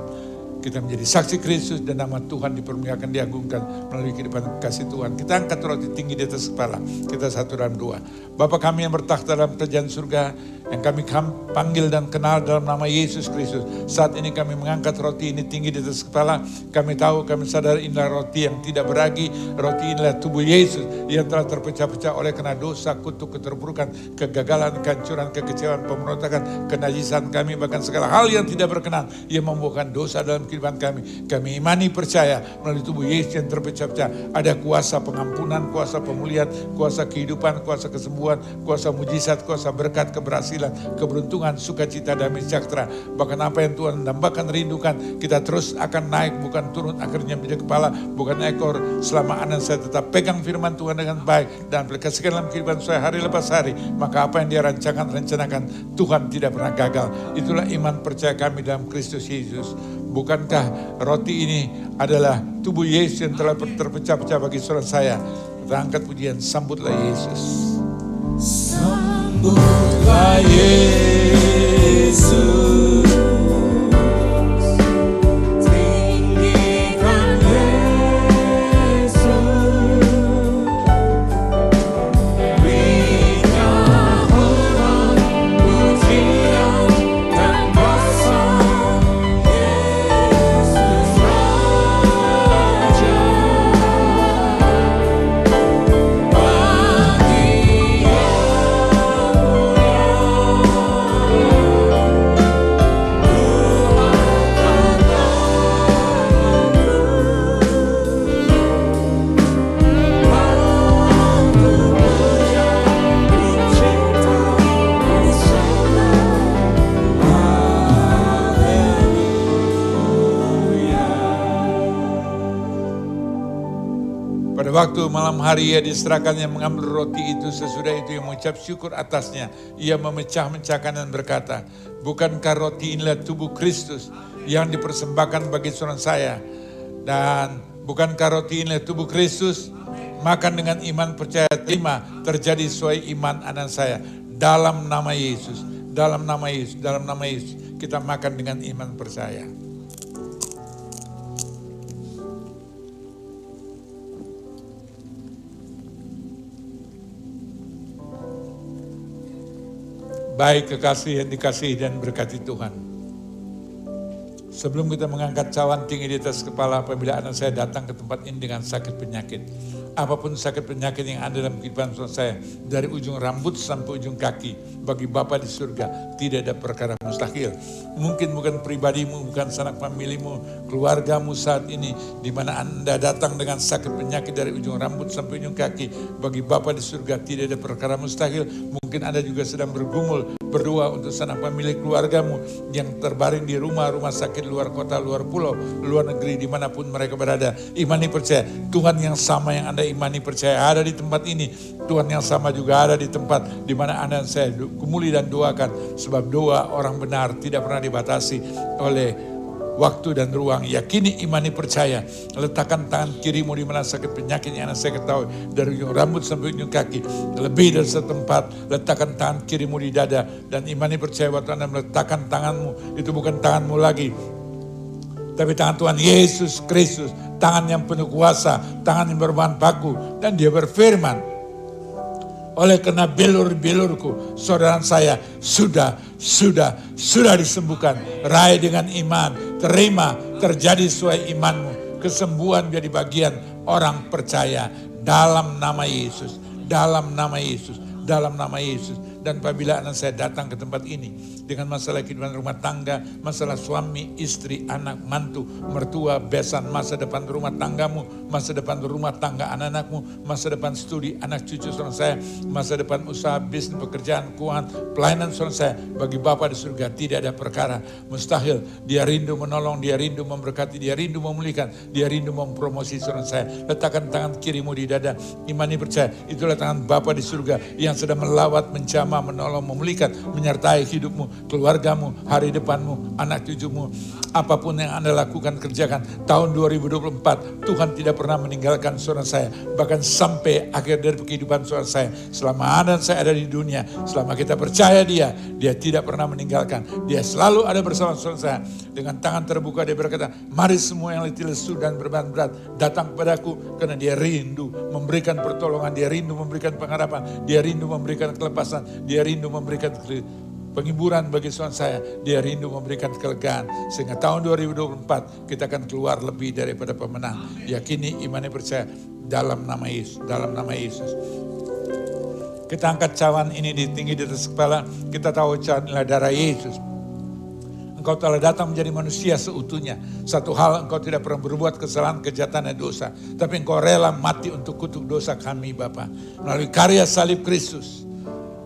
Kita menjadi saksi Kristus dan nama Tuhan dipermuliakan, diagungkan melalui kehidupan kasih Tuhan. Kita angkat roti tinggi di atas kepala. Kita satu dalam doa. Bapa kami yang bertakhta dalam kerajaan surga, yang kami panggil dan kenal dalam nama Yesus Kristus. Saat ini kami mengangkat roti ini tinggi di atas kepala. Kami tahu, kami sadar inilah roti yang tidak beragi. Roti inilah tubuh Yesus yang telah terpecah-pecah oleh karena dosa, kutuk, keterpurukan, kegagalan, kehancuran, kekecewaan, pemberontakan, kenajisan kami, bahkan segala hal yang tidak berkenan yang membuahkan dosa dalam kehidupan kami. Kami imani percaya melalui tubuh Yesus yang terpecah-pecah ada kuasa pengampunan, kuasa pemulihan, kuasa kehidupan, kuasa kesembuhan, kuasa mujizat, kuasa berkat, keberhasilan, keberuntungan, sukacita, damai sejahtera. Bahkan apa yang Tuhan dambakan, rindukan, kita terus akan naik, bukan turun, akhirnya menjadi kepala, bukan ekor. Selama Anda saya tetap pegang firman Tuhan dengan baik dan aplikasikan dalam kehidupan saya hari lepas hari, maka apa yang dia rencanakan, Tuhan tidak pernah gagal. Itulah iman percaya kami dalam Kristus Yesus. Bukankah roti ini adalah tubuh Yesus yang telah terpecah-pecah bagi saudara saya? Kita angkat pujian, sambutlah Yesus. Sambutlah Yesus. Waktu malam hari ia diserahkannya mengambil roti itu, sesudah itu ia mengucap syukur atasnya. Ia memecah-mecahkan dan berkata, bukankah roti inilah tubuh Kristus yang dipersembahkan bagi saudara saya? Dan bukankah roti inilah tubuh Kristus? Makan dengan iman percaya, terima, terjadi sesuai iman anak saya. Dalam nama Yesus, dalam nama Yesus, dalam nama Yesus. Kita makan dengan iman percaya. Baik kekasih yang dikasihi dan berkati Tuhan. Sebelum kita mengangkat cawan tinggi di atas kepala, apabila anak saya datang ke tempat ini dengan sakit penyakit, apapun sakit penyakit yang ada dalam kehidupan saya, dari ujung rambut sampai ujung kaki, bagi Bapa di surga tidak ada perkara mustahil. Mungkin bukan pribadimu, bukan sanak familimu, keluargamu saat ini, di mana Anda datang dengan sakit penyakit dari ujung rambut sampai ujung kaki, bagi Bapa di surga tidak ada perkara mustahil. Mungkin Anda juga sedang bergumul, berdoa untuk sanak famili keluargamu yang terbaring di rumah sakit luar kota, luar pulau, luar negeri, dimanapun mereka berada. Imani percaya, Tuhan yang sama yang Anda imani percaya ada di tempat ini. Tuhan yang sama juga ada di tempat di mana Anda dan saya gumuli dan doakan. Sebab doa orang benar tidak pernah dibatasi oleh waktu dan ruang. Yakini, imani, percaya. Letakkan tangan kirimu di mana sakit penyakit yang saya ketahui, dari ujung rambut sampai ujung kaki, lebih dari setempat. Letakkan tangan kirimu di dada dan imani percaya waktu Anda meletakkan tanganmu, itu bukan tanganmu lagi, tapi tangan Tuhan Yesus Kristus, tangan yang penuh kuasa, tangan yang berbahan baku, dan dia berfirman, oleh karena bilur-bilurku, saudara saya sudah disembuhkan. Raih dengan iman, terima, terjadi sesuai imanmu. Kesembuhan jadi bagian orang percaya dalam nama Yesus, dalam nama Yesus, dalam nama Yesus. Dan apabila anak saya datang ke tempat ini dengan masalah kehidupan rumah tangga, masalah suami, istri, anak, mantu, mertua, besan, masa depan rumah tanggamu, masa depan rumah tangga anak-anakmu, masa depan studi anak cucu saudara saya, masa depan usaha, bisnis, pekerjaan, keuangan, pelayanan saudara saya, bagi Bapa di surga tidak ada perkara mustahil. Dia rindu menolong, dia rindu memberkati, dia rindu memulihkan, dia rindu mempromosi saudara saya. Letakkan tangan kirimu di dada, imani percaya, itulah tangan Bapa di surga yang sedang melawat, menjamah, menjamah, menolong, memulihkan, menyertai hidupmu, keluargamu, hari depanmu, anak cucumu. Apapun yang Anda lakukan, kerjakan. Tahun 2024, Tuhan tidak pernah meninggalkan saudara saya. Bahkan sampai akhir dari kehidupan saudara saya. Selama Anda dan saya ada di dunia, selama kita percaya Dia tidak pernah meninggalkan. Dia selalu ada bersama saudara saya. Dengan tangan terbuka dia berkata, mari semua yang letih lesu dan beban berat, datang kepadaku, karena Dia rindu memberikan pertolongan, Dia rindu memberikan pengharapan, Dia rindu memberikan kelepasan, Dia rindu memberikan penghiburan bagi saudara saya. Dia rindu memberikan kelegaan. Sehingga tahun 2024 kita akan keluar lebih daripada pemenang. Yakini, imani, percaya dalam nama Yesus. Dalam nama Yesus. Kita angkat cawan ini tinggi di atas kepala. Kita tahu cawan adalah darah Yesus. Engkau telah datang menjadi manusia seutuhnya. Satu hal, engkau tidak pernah berbuat kesalahan, kejahatan, dan dosa. Tapi engkau rela mati untuk kutuk dosa kami Bapa. Melalui karya salib Kristus.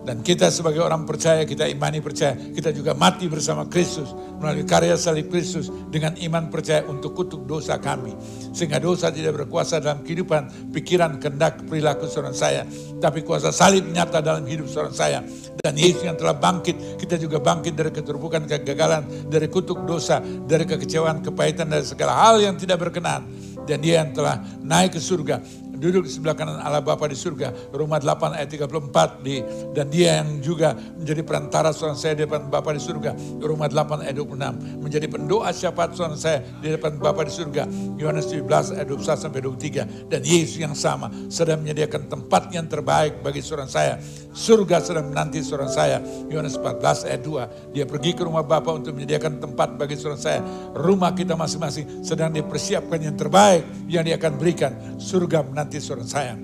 Dan kita sebagai orang percaya, kita imani percaya, kita juga mati bersama Kristus melalui karya salib Kristus dengan iman percaya untuk kutuk dosa kami. Sehingga dosa tidak berkuasa dalam kehidupan, pikiran, kehendak, perilaku saudara saya. Tapi kuasa salib nyata dalam hidup saudara saya. Dan Yesus yang telah bangkit, kita juga bangkit dari keterpurukan, kegagalan, dari kutuk dosa, dari kekecewaan, kepahitan, dari segala hal yang tidak berkenan. Dan Dia yang telah naik ke surga, duduk di sebelah kanan Allah Bapa di surga. Roma 8 ayat 34. Dan Dia yang juga menjadi perantara saudara saya di depan Bapa di surga. Roma 8 ayat 26. Menjadi pendoa syafaat saudara saya di depan Bapa di surga. Yohanes 17 ayat 21 sampai 23. Dan Yesus yang sama sedang menyediakan tempat yang terbaik bagi saudara saya. Surga sedang menanti saudara saya. Yohanes 14 ayat 2. Dia pergi ke rumah Bapa untuk menyediakan tempat bagi saudara saya. Rumah kita masing-masing sedang dipersiapkan yang terbaik yang Dia akan berikan. Surga menanti saudara saya.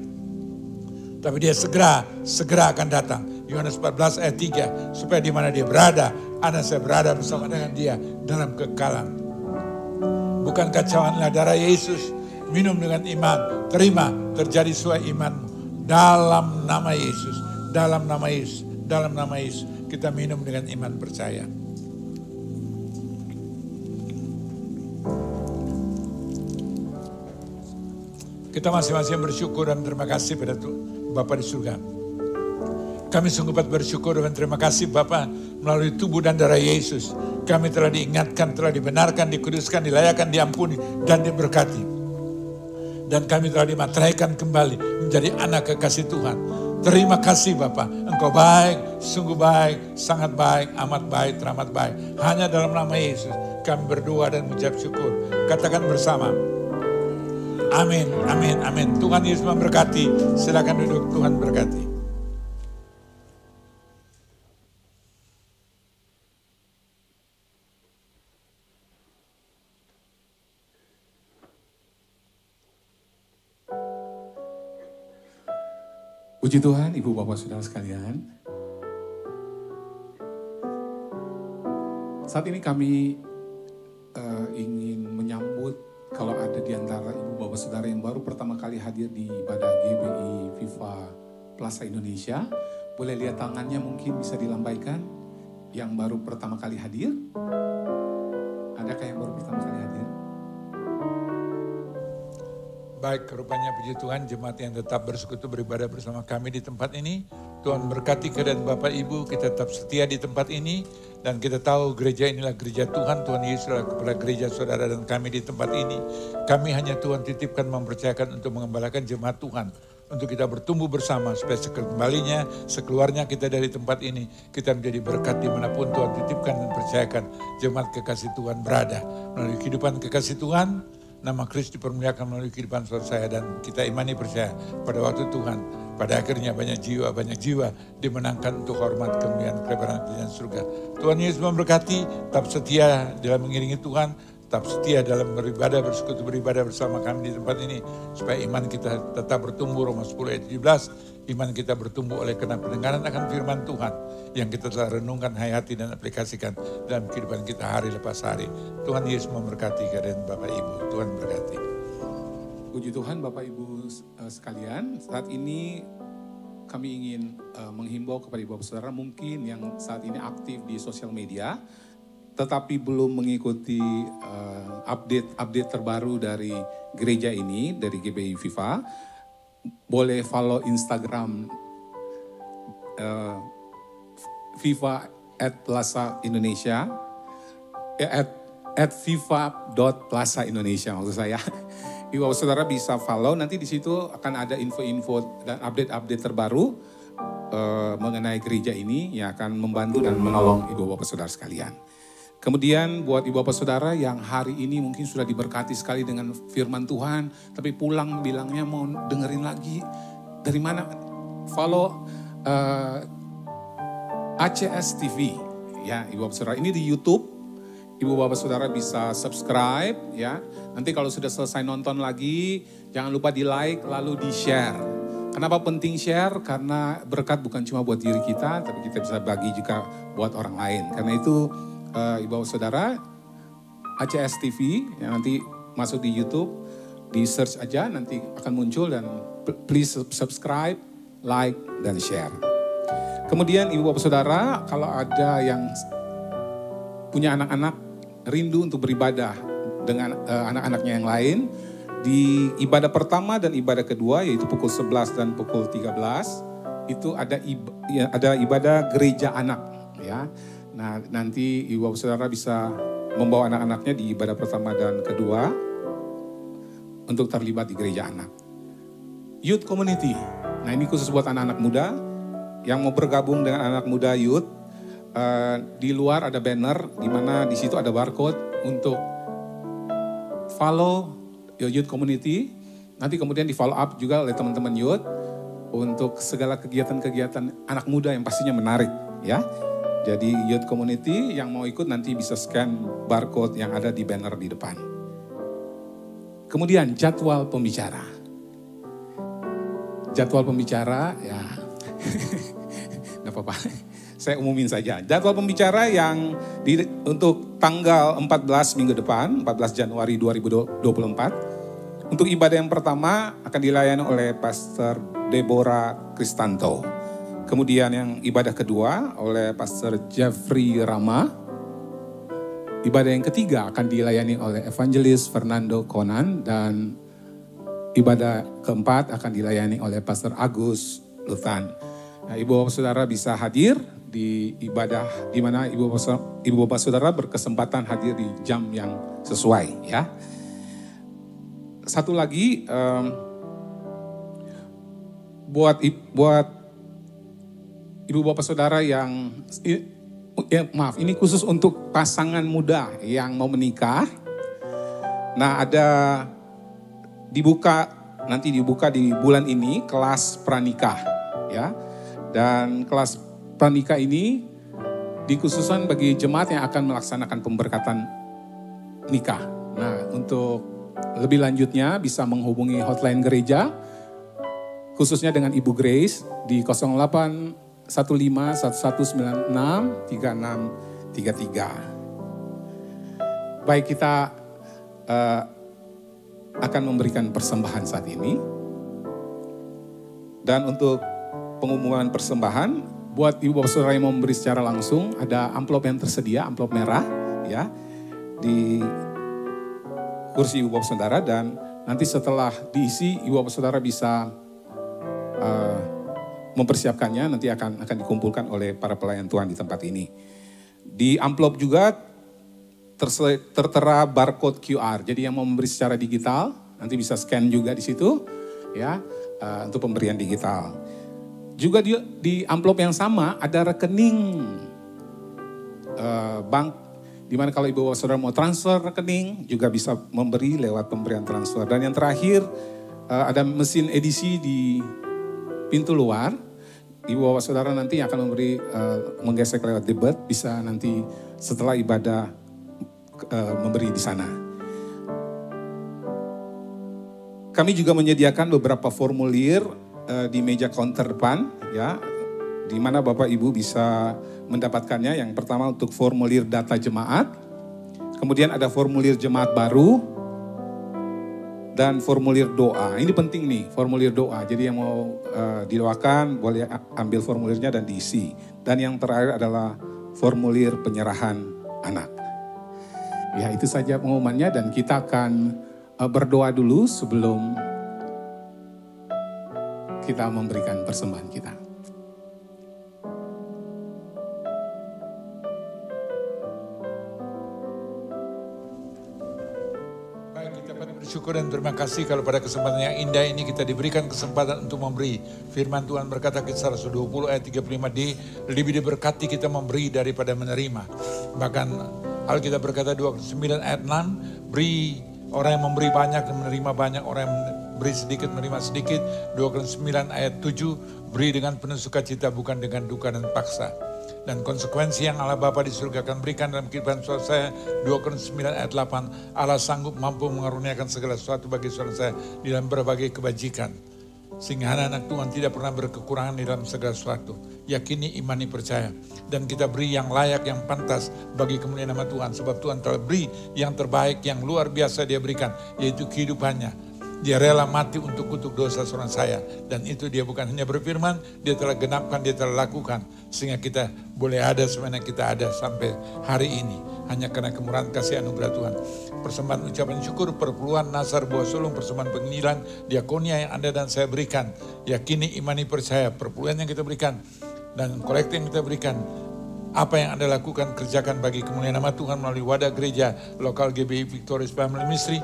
Tapi Dia segera akan datang. Yohanes 14 ayat 3. Supaya di mana Dia berada, Anda saya berada bersama dengan Dia dalam kekekalan. Bukankah cawanlah darah Yesus? Minum dengan iman. Terima, terjadi sesuai imanmu. Dalam nama Yesus. Dalam nama Yesus. Dalam nama Yesus. Kita minum dengan iman percaya. Kita masing-masing bersyukur dan terima kasih pada Bapa di surga. Kami sungguh bersyukur dan terima kasih Bapa, melalui tubuh dan darah Yesus. Kami telah diingatkan, telah dibenarkan, dikuduskan, dilayakkan, diampuni, dan diberkati. Dan kami telah dimateraikan kembali menjadi anak kekasih Tuhan. Terima kasih Bapa, Engkau baik, sungguh baik, sangat baik, amat baik, teramat baik. Hanya dalam nama Yesus kami berdoa dan mengucap syukur. Katakan bersama. Amin, amin, amin. Tuhan Yesus memberkati. Silakan duduk, Tuhan berkati. Puji Tuhan, Ibu Bapak Saudara sekalian. Saat ini kami ingin menyambut kalau ada di antara Ibu Bapak Saudara yang baru pertama kali hadir di ibadah GBI Viva Plaza Indonesia. Boleh lihat tangannya mungkin bisa dilambaikan. Yang baru pertama kali hadir. Adakah yang baru pertama kali hadir? Baik, rupanya puji Tuhan, jemaat yang tetap bersekutu beribadah bersama kami di tempat ini. Tuhan berkati keadaan Bapak Ibu, kita tetap setia di tempat ini. Dan kita tahu gereja inilah gereja Tuhan, Tuhan Yesus adalah kepala gereja saudara dan kami di tempat ini. Kami hanya Tuhan titipkan mempercayakan untuk mengembalakan jemaat Tuhan. Untuk kita bertumbuh bersama supaya sekembalinya, sekeluarnya kita dari tempat ini. Kita menjadi berkat dimanapun Tuhan titipkan dan percayakan jemaat kekasih Tuhan berada. Melalui kehidupan kekasih Tuhan, nama Kristus dipermuliakan melalui kehidupan saudara saya dan kita imani percaya pada waktu Tuhan, pada akhirnya banyak jiwa dimenangkan untuk hormat, kemuliaan, kelebaran kerajaan surga. Tuhan Yesus memberkati, tetap setia dalam mengiringi Tuhan, tetap setia dalam beribadah, bersekutu beribadah bersama kami di tempat ini, supaya iman kita tetap bertumbuh. Roma 10 ayat 17, iman kita bertumbuh oleh karena pendengaran akan firman Tuhan, yang kita telah renungkan, hayati dan aplikasikan dalam kehidupan kita hari lepas hari. Tuhan Yesus memberkati keadaan Bapak Ibu. Tuhan berkati. Puji Tuhan Bapak Ibu sekalian, saat ini kami ingin menghimbau kepada Ibu Bapak Saudara mungkin yang saat ini aktif di sosial media, tetapi belum mengikuti update terbaru dari gereja ini, dari GBI Viva. Boleh follow Instagram @viva@plaza Indonesia, @viva.plaza Indonesia maksud saya. Ibu Bapak Saudara bisa follow, nanti di situ akan ada info-info dan update-update terbaru mengenai gereja ini yang akan membantu dan menolong Ibu Bapak Saudara sekalian. Kemudian buat Ibu Bapak Saudara yang hari ini mungkin sudah diberkati sekali dengan firman Tuhan, tapi pulang bilangnya mau dengerin lagi, dari mana? Follow ACS TV, ya Ibu Bapak Saudara. Ini di YouTube. Ibu Bapak Saudara bisa subscribe ya. Nanti kalau sudah selesai nonton lagi, jangan lupa di like lalu di share. Kenapa penting share? Karena berkat bukan cuma buat diri kita, tapi kita bisa bagi juga buat orang lain. Karena itu Ibu Bapak Saudara, ACS TV yang nanti masuk di YouTube, di search aja nanti akan muncul, dan please subscribe, like dan share. Kemudian Ibu Bapak Saudara, kalau ada yang punya anak-anak rindu untuk beribadah dengan anak-anaknya yang lain, di ibadah pertama dan ibadah kedua yaitu pukul 11 dan pukul 13 itu ada ibadah gereja anak ya. Nah, nanti Ibu Bapak Saudara bisa membawa anak-anaknya di ibadah pertama dan kedua untuk terlibat di gereja anak. Youth Community. Nah, ini khusus buat anak-anak muda yang mau bergabung dengan anak muda youth. Di luar ada banner di mana di situ ada barcode untuk follow youth community. Nanti kemudian di follow up juga oleh teman-teman youth untuk segala kegiatan-kegiatan anak muda yang pastinya menarik ya. Jadi youth community yang mau ikut nanti bisa scan barcode yang ada di banner di depan. Kemudian jadwal pembicara. Jadwal pembicara ya. Gak apa-apa. Saya umumin saja. Jadwal pembicara yang untuk tanggal 14 minggu depan, 14 Januari 2024. Untuk ibadah yang pertama akan dilayani oleh Pastor Deborah Kristanto. Kemudian yang ibadah kedua oleh Pastor Jeffrey Rama. Ibadah yang ketiga akan dilayani oleh Evangelis Fernando Conan. Dan ibadah keempat akan dilayani oleh Pastor Agus Luthan. Nah, Ibu Bapak Saudara bisa hadir di ibadah di mana Ibu Bapak Saudara berkesempatan hadir di jam yang sesuai ya. Satu lagi buat Ibu Bapak Saudara yang ini khusus untuk pasangan muda yang mau menikah. Nah, nanti dibuka di bulan ini kelas pranikah ya. Dan kelas pranikah ini dikhususkan bagi jemaat yang akan melaksanakan pemberkatan nikah. Nah, untuk lebih lanjutnya bisa menghubungi hotline gereja khususnya dengan Ibu Grace di 081511963633. Baik, kita akan memberikan persembahan saat ini. Dan untuk pengumuman persembahan, buat Ibu Bapak Saudara yang mau memberi secara langsung, ada amplop yang tersedia, amplop merah ya, di kursi Ibu Bapak Saudara, dan nanti setelah diisi Ibu Bapak Saudara bisa mempersiapkannya, nanti akan dikumpulkan oleh para pelayan Tuhan di tempat ini. Di amplop juga tertera barcode QR, jadi yang mau memberi secara digital nanti bisa scan juga di situ ya, untuk pemberian digital. Juga di amplop yang sama ada rekening bank, di mana kalau Ibu Bapak Saudara mau transfer rekening juga bisa memberi lewat pemberian transfer. Dan yang terakhir ada mesin edisi di pintu luar. Ibu Bapak Saudara nanti akan menggesek lewat debit, bisa nanti setelah ibadah memberi di sana. Kami juga menyediakan beberapa formulir di meja counter depan ya, di mana Bapak Ibu bisa mendapatkannya. Yang pertama untuk formulir data jemaat, kemudian ada formulir jemaat baru, dan formulir doa. Ini penting nih, formulir doa. Jadi yang mau didoakan boleh ambil formulirnya dan diisi. Dan yang terakhir adalah formulir penyerahan anak. Ya, itu saja pengumumannya, dan kita akan berdoa dulu sebelum kita memberikan persembahan kita. bersyukur dan terima kasih kalau pada kesempatan yang indah ini kita diberikan kesempatan untuk memberi. Firman Tuhan berkata Kisah Rasul 20 ayat 35d, lebih diberkati kita memberi daripada menerima. Bahkan Alkitab berkata 29 ayat 6, beri, orang yang memberi banyak dan menerima banyak, orang yang beri sedikit menerima sedikit. 29 ayat 7, beri dengan penuh sukacita bukan dengan duka dan paksa. Dan konsekuensi yang Allah Bapa di surga akan berikan dalam kehidupan saudara saya, 2 Korintus 9 ayat 8, Allah sanggup mampu mengaruniakan segala sesuatu bagi saudara saya di dalam berbagai kebajikan. Sehingga anak-anak Tuhan tidak pernah berkekurangan di dalam segala sesuatu. Yakini, imani, percaya. Dan kita beri yang layak, yang pantas bagi kemuliaan nama Tuhan. Sebab Tuhan telah beri yang terbaik, yang luar biasa dia berikan, yaitu kehidupannya. Dia rela mati untuk kutuk dosa saudara saya. Dan itu dia bukan hanya berfirman, dia telah genapkan, dia telah lakukan. Sehingga kita boleh ada sebenarnya kita ada sampai hari ini. Hanya karena kemurahan kasih anugerah Tuhan. Persembahan ucapan syukur, perpuluhan, nazar, buah sulung, persembahan penginjilan, diakonia yang Anda dan saya berikan. Yakini, imani, percaya, perpuluhan yang kita berikan. Dan kolektif yang kita berikan. Apa yang Anda lakukan, kerjakan bagi kemuliaan nama Tuhan melalui wadah gereja lokal GBI Victorious Family Ministry.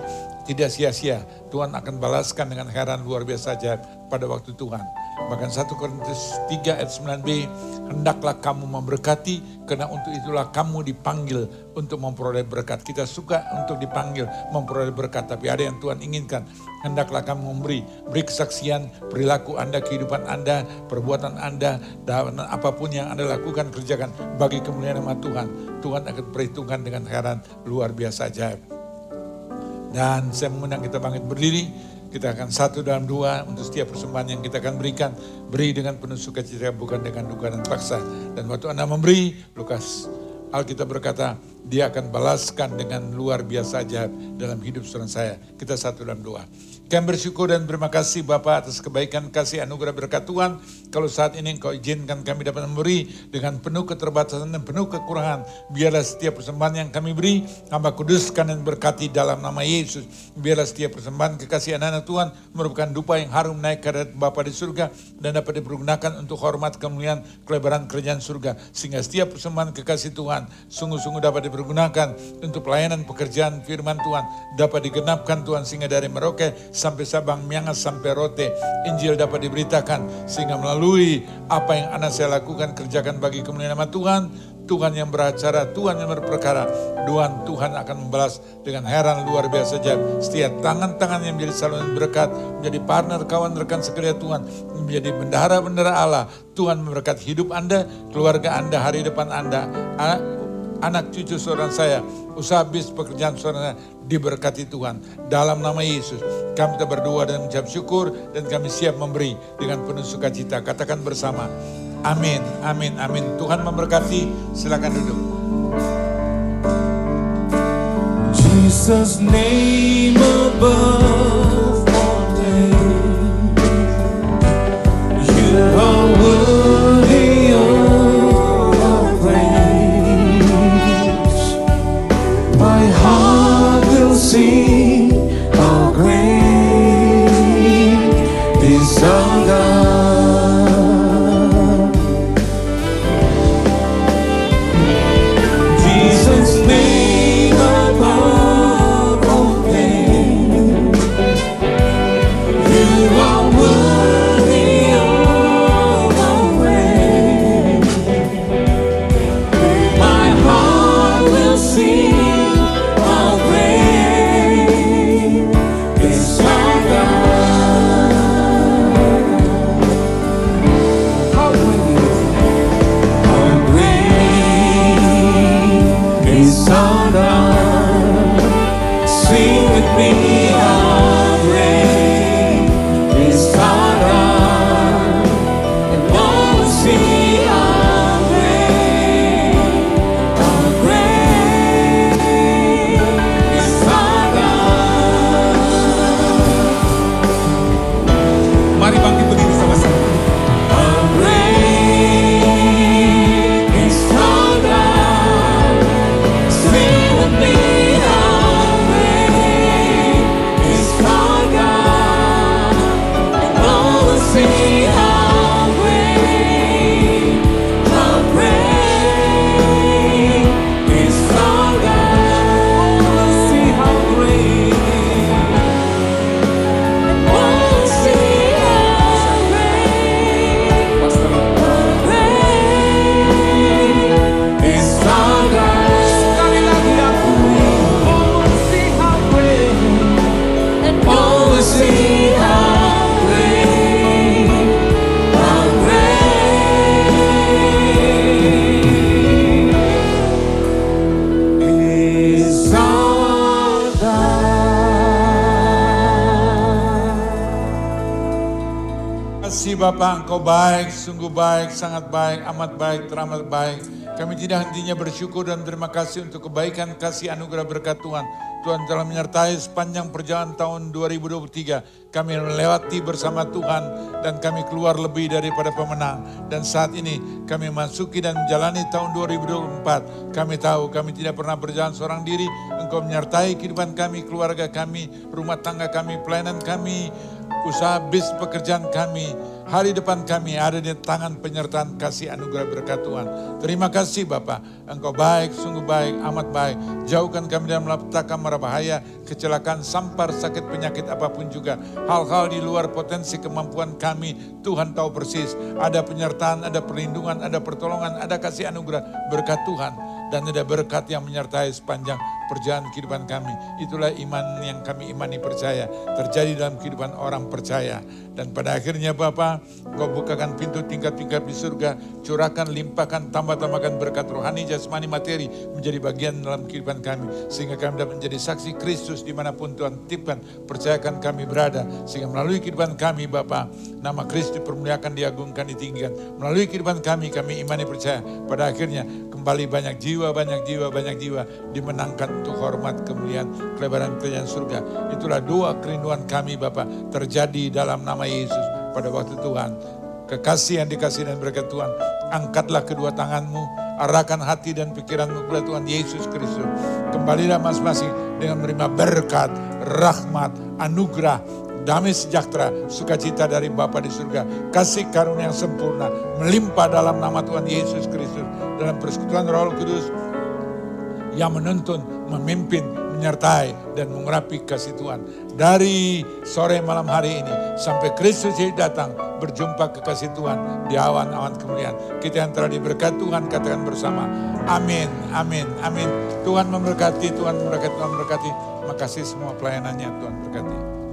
Tidak sia-sia, Tuhan akan balaskan dengan heran luar biasa ajaib pada waktu Tuhan. Bahkan 1 Korintus 3 ayat 9b, hendaklah kamu memberkati, karena untuk itulah kamu dipanggil untuk memperoleh berkat. Kita suka untuk dipanggil memperoleh berkat, tapi ada yang Tuhan inginkan. Hendaklah kamu beri kesaksian, perilaku Anda, kehidupan Anda, perbuatan Anda, dan apapun yang Anda lakukan, kerjakan bagi kemuliaan nama Tuhan. Tuhan akan perhitungkan dengan heran luar biasa ajaib. Dan saya mengundang kita bangkit berdiri. Kita akan satu dalam dua untuk setiap persembahan yang kita akan berikan. Beri dengan penuh sukacita bukan dengan duka dan paksa. Dan waktu Anda memberi, Lukas Alkitab berkata, dia akan balaskan dengan luar biasa ajaib dalam hidup saudara saya. Kita satu dalam dua. Kami bersyukur dan terima kasih Bapa atas kebaikan, kasih, anugerah berkat Tuhan. Kalau saat ini Engkau izinkan kami dapat memberi dengan penuh keterbatasan dan penuh kekurangan. Biarlah setiap persembahan yang kami beri, Hamba kuduskan dan berkati dalam nama Yesus. Biarlah setiap persembahan kekasih anak-anak Tuhan merupakan dupa yang harum naik ke hadirat Bapa di surga. Dan dapat dipergunakan untuk hormat, kemuliaan, kelebaran kerajaan surga. Sehingga setiap persembahan kekasih Tuhan sungguh-sungguh dapat dipergunakan untuk pelayanan pekerjaan firman Tuhan. Dapat digenapkan Tuhan sehingga dari Merauke sampai Sabang, Miangas, sampai Rote, Injil dapat diberitakan. Sehingga melalui apa yang anak saya lakukan, kerjakan bagi kemuliaan nama Tuhan. Tuhan yang beracara, Tuhan yang berperkara. Tuhan akan membalas dengan heran luar biasa ajaib. Setiap tangan-tangan yang menjadi saluran berkat, menjadi partner, kawan, rekan sekerja Tuhan, menjadi bendahara-bendahara Allah. Tuhan memberkati hidup Anda, keluarga Anda, hari depan Anda, anak cucu saudara saya, usaha bis pekerjaan saudara diberkati Tuhan. Dalam nama Yesus, kami kita berdoa dan mengucap syukur dan kami siap memberi dengan penuh sukacita. Katakan bersama, amin, amin, amin. Tuhan memberkati, silakan duduk. Jesus' name above all names. You are worthy of our praise. My heart will sing how great is our God. Jesus' name above all names. Bapa, Engkau baik, sungguh baik, sangat baik, amat baik, teramat baik. Kami tidak hentinya bersyukur dan terima kasih untuk kebaikan, kasih, anugerah, berkat Tuhan. Tuhan telah menyertai sepanjang perjalanan tahun 2023. Kami melewati bersama Tuhan dan kami keluar lebih daripada pemenang. Dan saat ini kami masuki dan menjalani tahun 2024. Kami tahu kami tidak pernah berjalan seorang diri. Engkau menyertai kehidupan kami, keluarga kami, rumah tangga kami, pelayanan kami, usaha bis pekerjaan kami. Hari depan kami ada di tangan penyertaan kasih anugerah berkat Tuhan. Terima kasih Bapa, Engkau baik, sungguh baik, amat baik. Jauhkan kami dari malapetaka, mara bahaya, kecelakaan, sampar, sakit, penyakit apapun juga. Hal-hal di luar potensi kemampuan kami, Tuhan tahu persis. Ada penyertaan, ada perlindungan, ada pertolongan, ada kasih anugerah berkat Tuhan. Dan ada berkat yang menyertai sepanjang perjalanan kehidupan kami. Itulah iman yang kami imani percaya terjadi dalam kehidupan orang percaya. Dan pada akhirnya Bapa, Engkau bukakan pintu tingkat-tingkat di surga, curahkan, limpahkan, tambah-tambahkan berkat rohani, jasmani, materi menjadi bagian dalam kehidupan kami. Sehingga kami dapat menjadi saksi Kristus dimanapun Tuhan titipkan, percayakan kami berada. Sehingga melalui kehidupan kami Bapa, nama Kristus dipermuliakan, diagungkan, ditinggikan. Melalui kehidupan kami imani percaya. Pada akhirnya kembali banyak jiwa dimenangkan untuk hormat, kemuliaan, kelebaran kerajaan surga. Itulah doa kerinduan kami Bapa, terjadi dalam nama Yesus pada waktu Tuhan. Kekasih yang dikasih dan berkat Tuhan, angkatlah kedua tanganmu, arahkan hati dan pikiranmu kepada Tuhan Yesus Kristus. Kembalilah masing-masing dengan menerima berkat, rahmat, anugerah, damai sejahtera, sukacita dari Bapa di surga. Kasih karunia yang sempurna melimpah dalam nama Tuhan Yesus Kristus. Dalam persekutuan Roh Kudus yang menuntun, memimpin, menyertai dan mengurapi kasih Tuhan. Dari sore malam hari ini sampai Kristus datang, berjumpa kekasih Tuhan di awan-awan kemuliaan. Kita yang telah diberkati Tuhan katakan bersama, amin, amin, amin. Tuhan memberkati, Tuhan memberkati, Tuhan memberkati. Makasih semua pelayanannya, Tuhan berkati.